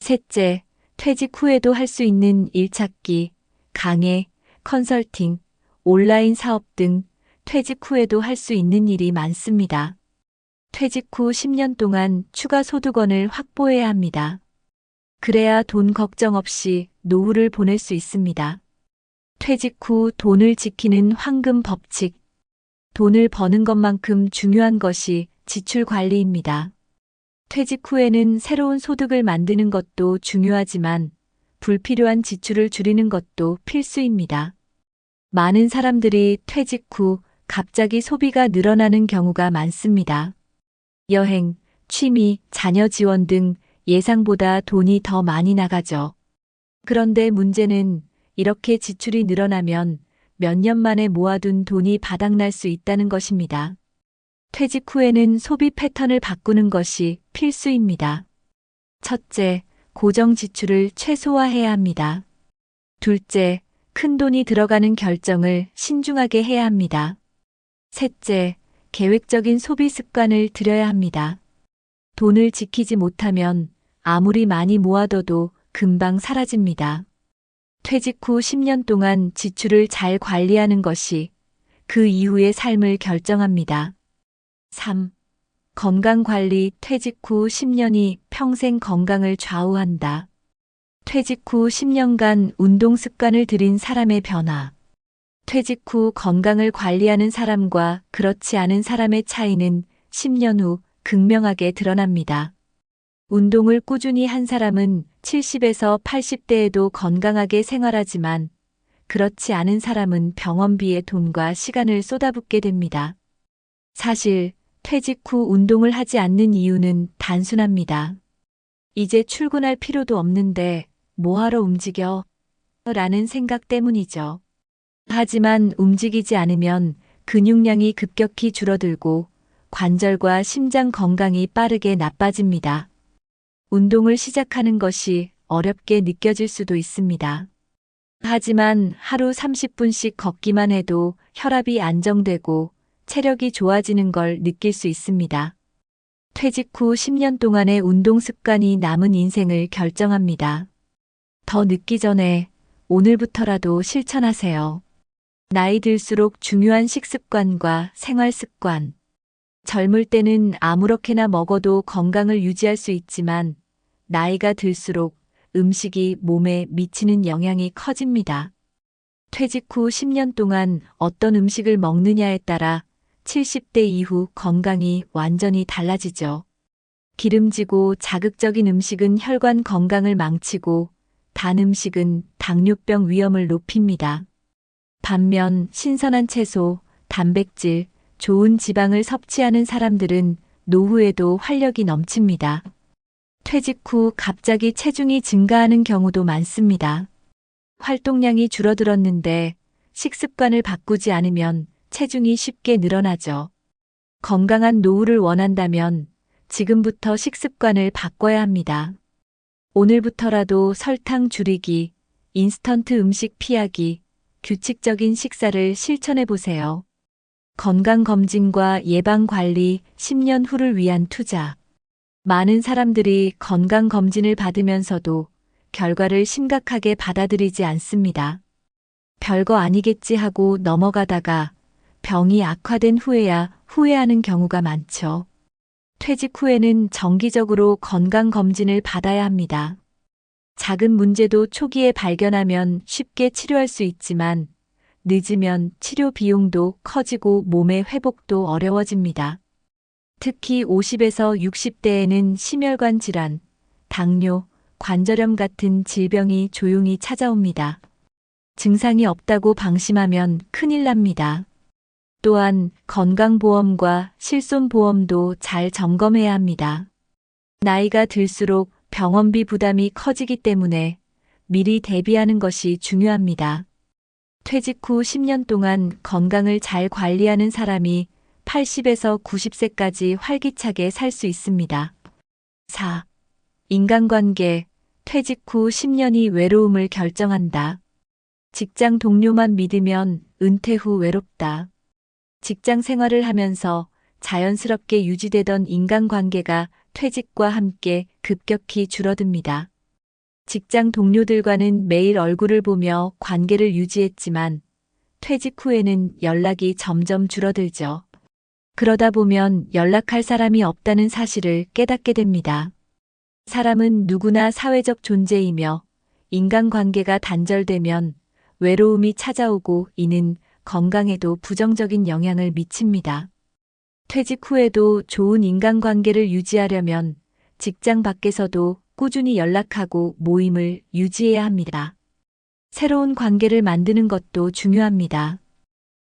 셋째, 퇴직 후에도 할 수 있는 일 찾기, 강의, 컨설팅, 온라인 사업 등 퇴직 후에도 할 수 있는 일이 많습니다. 퇴직 후 10년 동안 추가 소득원을 확보해야 합니다. 그래야 돈 걱정 없이 노후를 보낼 수 있습니다. 퇴직 후 돈을 지키는 황금 법칙. 돈을 버는 것만큼 중요한 것이 지출 관리입니다. 퇴직 후에는 새로운 소득을 만드는 것도 중요하지만 불필요한 지출을 줄이는 것도 필수입니다. 많은 사람들이 퇴직 후 갑자기 소비가 늘어나는 경우가 많습니다. 여행, 취미, 자녀 지원 등 예상보다 돈이 더 많이 나가죠. 그런데 문제는 이렇게 지출이 늘어나면 몇 년 만에 모아둔 돈이 바닥날 수 있다는 것입니다. 퇴직 후에는 소비 패턴을 바꾸는 것이 필수입니다. 첫째, 고정 지출을 최소화해야 합니다. 둘째, 큰 돈이 들어가는 결정을 신중하게 해야 합니다. 셋째, 계획적인 소비 습관을 들여야 합니다. 돈을 지키지 못하면 아무리 많이 모아둬도 금방 사라집니다. 퇴직 후 10년 동안 지출을 잘 관리하는 것이 그 이후의 삶을 결정합니다. 3. 건강관리. 퇴직 후 10년이 평생 건강을 좌우한다. 퇴직 후 10년간 운동 습관을 들인 사람의 변화. 퇴직 후 건강을 관리하는 사람과 그렇지 않은 사람의 차이는 10년 후 극명하게 드러납니다. 운동을 꾸준히 한 사람은 70에서 80대에도 건강하게 생활하지만 그렇지 않은 사람은 병원비에 돈과 시간을 쏟아붓게 됩니다. 사실 퇴직 후 운동을 하지 않는 이유는 단순합니다. 이제 출근할 필요도 없는데 뭐하러 움직여? 라는 생각 때문이죠. 하지만 움직이지 않으면 근육량이 급격히 줄어들고 관절과 심장 건강이 빠르게 나빠집니다. 운동을 시작하는 것이 어렵게 느껴질 수도 있습니다. 하지만 하루 30분씩 걷기만 해도 혈압이 안정되고 체력이 좋아지는 걸 느낄 수 있습니다. 퇴직 후 10년 동안의 운동 습관이 남은 인생을 결정합니다. 더 늦기 전에 오늘부터라도 실천하세요. 나이 들수록 중요한 식습관과 생활 습관. 젊을 때는 아무렇게나 먹어도 건강을 유지할 수 있지만 나이가 들수록 음식이 몸에 미치는 영향이 커집니다. 퇴직 후 10년 동안 어떤 음식을 먹느냐에 따라 70대 이후 건강이 완전히 달라지죠. 기름지고 자극적인 음식은 혈관 건강을 망치고 단 음식은 당뇨병 위험을 높입니다. 반면 신선한 채소, 단백질, 좋은 지방을 섭취하는 사람들은 노후에도 활력이 넘칩니다. 퇴직 후 갑자기 체중이 증가하는 경우도 많습니다. 활동량이 줄어들었는데 식습관을 바꾸지 않으면 체중이 쉽게 늘어나죠. 건강한 노후를 원한다면 지금부터 식습관을 바꿔야 합니다. 오늘부터라도 설탕 줄이기, 인스턴트 음식 피하기, 규칙적인 식사를 실천해 보세요. 건강검진과 예방관리, 10년 후를 위한 투자. 많은 사람들이 건강검진을 받으면서도 결과를 심각하게 받아들이지 않습니다. 별거 아니겠지 하고 넘어가다가 병이 악화된 후에야 후회하는 경우가 많죠. 퇴직 후에는 정기적으로 건강검진을 받아야 합니다. 작은 문제도 초기에 발견하면 쉽게 치료할 수 있지만 늦으면 치료 비용도 커지고 몸의 회복도 어려워집니다. 특히 50에서 60대에는 심혈관 질환, 당뇨, 관절염 같은 질병이 조용히 찾아옵니다. 증상이 없다고 방심하면 큰일 납니다. 또한 건강보험과 실손보험도 잘 점검해야 합니다. 나이가 들수록 병원비 부담이 커지기 때문에 미리 대비하는 것이 중요합니다. 퇴직 후 10년 동안 건강을 잘 관리하는 사람이 80에서 90세까지 활기차게 살 수 있습니다. 4. 인간관계. 퇴직 후 10년이 외로움을 결정한다. 직장 동료만 믿으면 은퇴 후 외롭다. 직장 생활을 하면서 자연스럽게 유지되던 인간관계가 퇴직과 함께 급격히 줄어듭니다. 직장 동료들과는 매일 얼굴을 보며 관계를 유지했지만 퇴직 후에는 연락이 점점 줄어들죠. 그러다 보면 연락할 사람이 없다는 사실을 깨닫게 됩니다. 사람은 누구나 사회적 존재이며 인간관계가 단절되면 외로움이 찾아오고 이는 건강에도 부정적인 영향을 미칩니다. 퇴직 후에도 좋은 인간관계를 유지하려면 직장 밖에서도 꾸준히 연락하고 모임을 유지해야 합니다. 새로운 관계를 만드는 것도 중요합니다.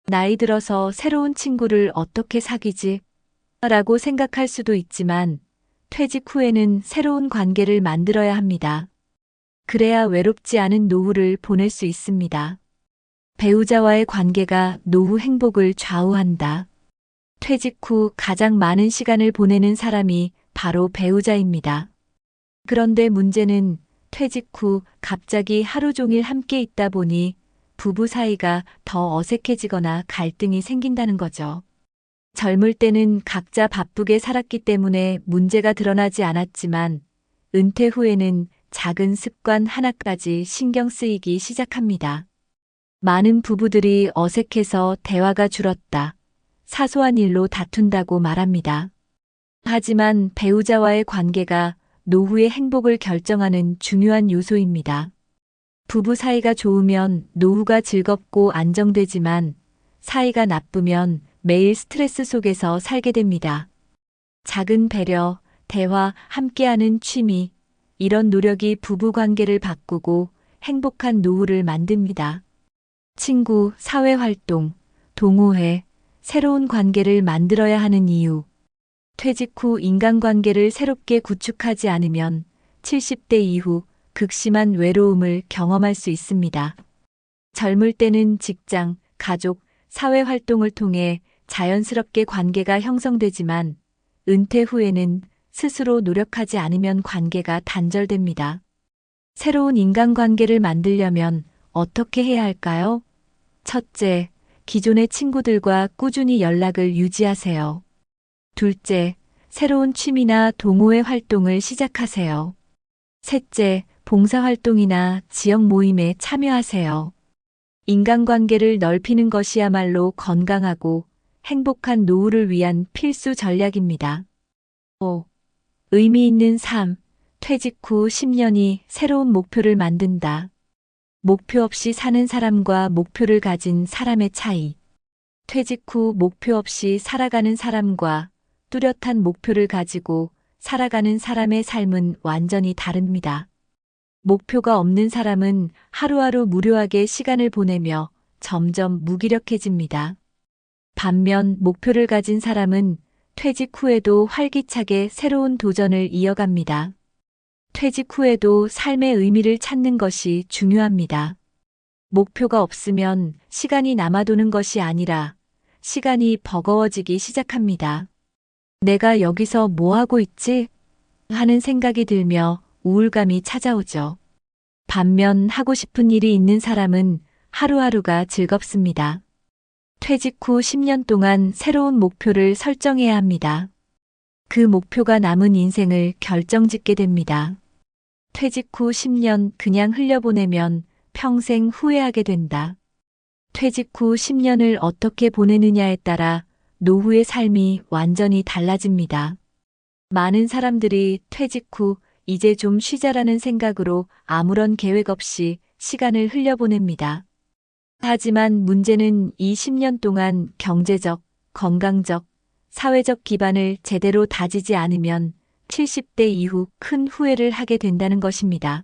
나이 들어서 새로운 친구를 어떻게 사귀지? 라고 생각할 수도 있지만 퇴직 후에는 새로운 관계를 만들어야 합니다. 그래야 외롭지 않은 노후를 보낼 수 있습니다. 배우자와의 관계가 노후 행복을 좌우한다. 퇴직 후 가장 많은 시간을 보내는 사람이 바로 배우자입니다. 그런데 문제는 퇴직 후 갑자기 하루 종일 함께 있다 보니 부부 사이가 더 어색해지거나 갈등이 생긴다는 거죠. 젊을 때는 각자 바쁘게 살았기 때문에 문제가 드러나지 않았지만 은퇴 후에는 작은 습관 하나까지 신경 쓰이기 시작합니다. 많은 부부들이 어색해서 대화가 줄었다. 사소한 일로 다툰다고 말합니다. 하지만 배우자와의 관계가 노후의 행복을 결정하는 중요한 요소입니다. 부부 사이가 좋으면 노후가 즐겁고 안정되지만 사이가 나쁘면 매일 스트레스 속에서 살게 됩니다. 작은 배려, 대화, 함께하는 취미, 이런 노력이 부부 관계를 바꾸고 행복한 노후를 만듭니다. 친구, 사회활동, 동호회, 새로운 관계를 만들어야 하는 이유. 퇴직 후 인간관계를 새롭게 구축하지 않으면 70대 이후 극심한 외로움을 경험할 수 있습니다. 젊을 때는 직장, 가족, 사회활동을 통해 자연스럽게 관계가 형성되지만 은퇴 후에는 스스로 노력하지 않으면 관계가 단절됩니다. 새로운 인간관계를 만들려면 어떻게 해야 할까요? 첫째, 기존의 친구들과 꾸준히 연락을 유지하세요. 둘째, 새로운 취미나 동호회 활동을 시작하세요. 셋째, 봉사활동이나 지역 모임에 참여하세요. 인간관계를 넓히는 것이야말로 건강하고 행복한 노후를 위한 필수 전략입니다. 5. 의미 있는 삶. 퇴직 후 10년이 새로운 목표를 만든다. 목표 없이 사는 사람과 목표를 가진 사람의 차이. 퇴직 후 목표 없이 살아가는 사람과 뚜렷한 목표를 가지고 살아가는 사람의 삶은 완전히 다릅니다. 목표가 없는 사람은 하루하루 무료하게 시간을 보내며 점점 무기력해집니다. 반면 목표를 가진 사람은 퇴직 후에도 활기차게 새로운 도전을 이어갑니다. 퇴직 후에도 삶의 의미를 찾는 것이 중요합니다. 목표가 없으면 시간이 남아도는 것이 아니라 시간이 버거워지기 시작합니다. 내가 여기서 뭐 하고 있지? 하는 생각이 들며 우울감이 찾아오죠. 반면 하고 싶은 일이 있는 사람은 하루하루가 즐겁습니다. 퇴직 후 10년 동안 새로운 목표를 설정해야 합니다. 그 목표가 남은 인생을 결정짓게 됩니다. 퇴직 후 10년 그냥 흘려보내면 평생 후회하게 된다. 퇴직 후 10년을 어떻게 보내느냐에 따라 노후의 삶이 완전히 달라집니다. 많은 사람들이 퇴직 후 이제 좀 쉬자라는 생각으로 아무런 계획 없이 시간을 흘려보냅니다. 하지만 문제는 이 10년 동안 경제적, 건강적, 사회적 기반을 제대로 다지지 않으면 70대 이후 큰 후회를 하게 된다는 것입니다.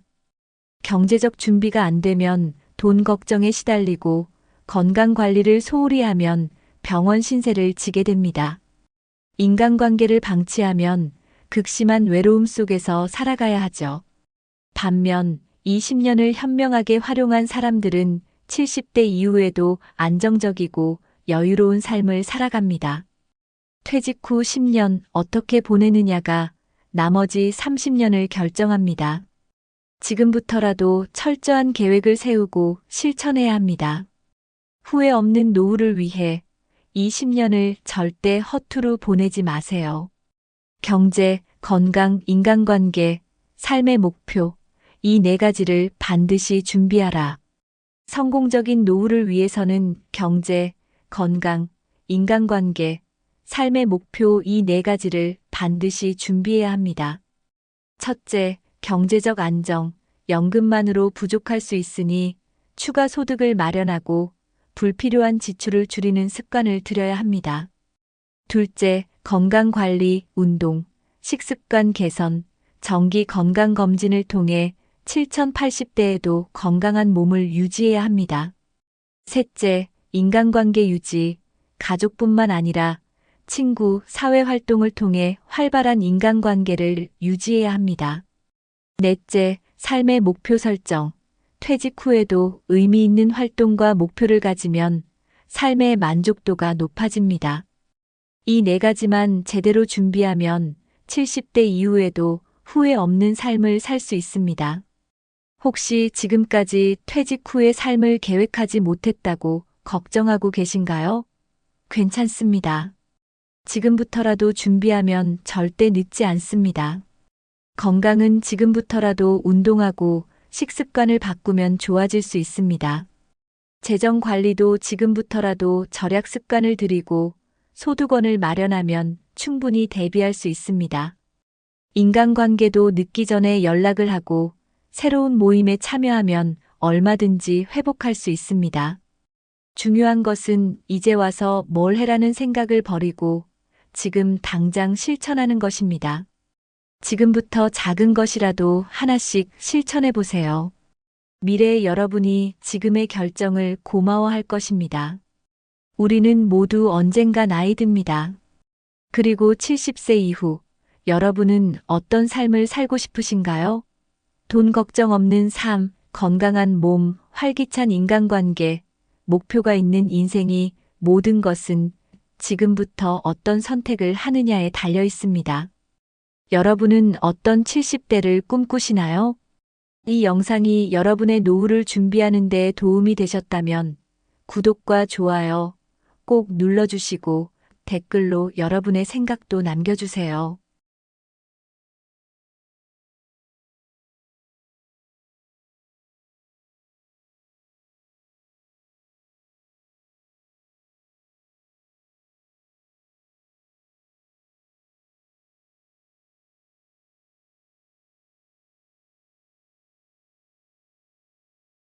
경제적 준비가 안 되면 돈 걱정에 시달리고 건강 관리를 소홀히 하면 병원 신세를 지게 됩니다. 인간관계를 방치하면 극심한 외로움 속에서 살아가야 하죠. 반면 20년을 현명하게 활용한 사람들은 70대 이후에도 안정적이고 여유로운 삶을 살아갑니다. 퇴직 후 10년 어떻게 보내느냐가 나머지 30년을 결정합니다. 지금부터라도 철저한 계획을 세우고 실천해야 합니다. 후회 없는 노후를 위해 20년을 절대 허투루 보내지 마세요. 경제, 건강, 인간관계, 삶의 목표, 이 네 가지를 반드시 준비하라. 성공적인 노후를 위해서는 경제, 건강, 인간관계, 삶의 목표 이 네 가지를 반드시 준비해야 합니다. 첫째, 경제적 안정, 연금만으로 부족할 수 있으니 추가 소득을 마련하고 불필요한 지출을 줄이는 습관을 들여야 합니다. 둘째, 건강관리, 운동, 식습관 개선, 정기 건강검진을 통해 7080대에도 건강한 몸을 유지해야 합니다. 셋째, 인간관계 유지, 가족뿐만 아니라 친구, 사회활동을 통해 활발한 인간관계를 유지해야 합니다. 넷째, 삶의 목표 설정, 퇴직 후에도 의미 있는 활동과 목표를 가지면 삶의 만족도가 높아집니다. 이 네 가지만 제대로 준비하면 70대 이후에도 후회 없는 삶을 살 수 있습니다. 혹시 지금까지 퇴직 후의 삶을 계획하지 못했다고 걱정하고 계신가요? 괜찮습니다. 지금부터라도 준비하면 절대 늦지 않습니다. 건강은 지금부터라도 운동하고 식습관을 바꾸면 좋아질 수 있습니다. 재정 관리도 지금부터라도 절약 습관을 들이고 소득원을 마련하면 충분히 대비할 수 있습니다. 인간관계도 늦기 전에 연락을 하고 새로운 모임에 참여하면 얼마든지 회복할 수 있습니다. 중요한 것은 이제 와서 뭘 해라는 생각을 버리고 지금 당장 실천하는 것입니다. 지금부터 작은 것이라도 하나씩 실천해 보세요. 미래의 여러분이 지금의 결정을 고마워할 것입니다. 우리는 모두 언젠가 나이 듭니다. 그리고 70세 이후 여러분은 어떤 삶을 살고 싶으신가요? 돈 걱정 없는 삶, 건강한 몸, 활기찬 인간관계, 목표가 있는 인생이 모든 것은 지금부터 어떤 선택을 하느냐에 달려 있습니다. 여러분은 어떤 70대를 꿈꾸시나요? 이 영상이 여러분의 노후를 준비하는 데 도움이 되셨다면 구독과 좋아요 꼭 눌러주시고 댓글로 여러분의 생각도 남겨주세요.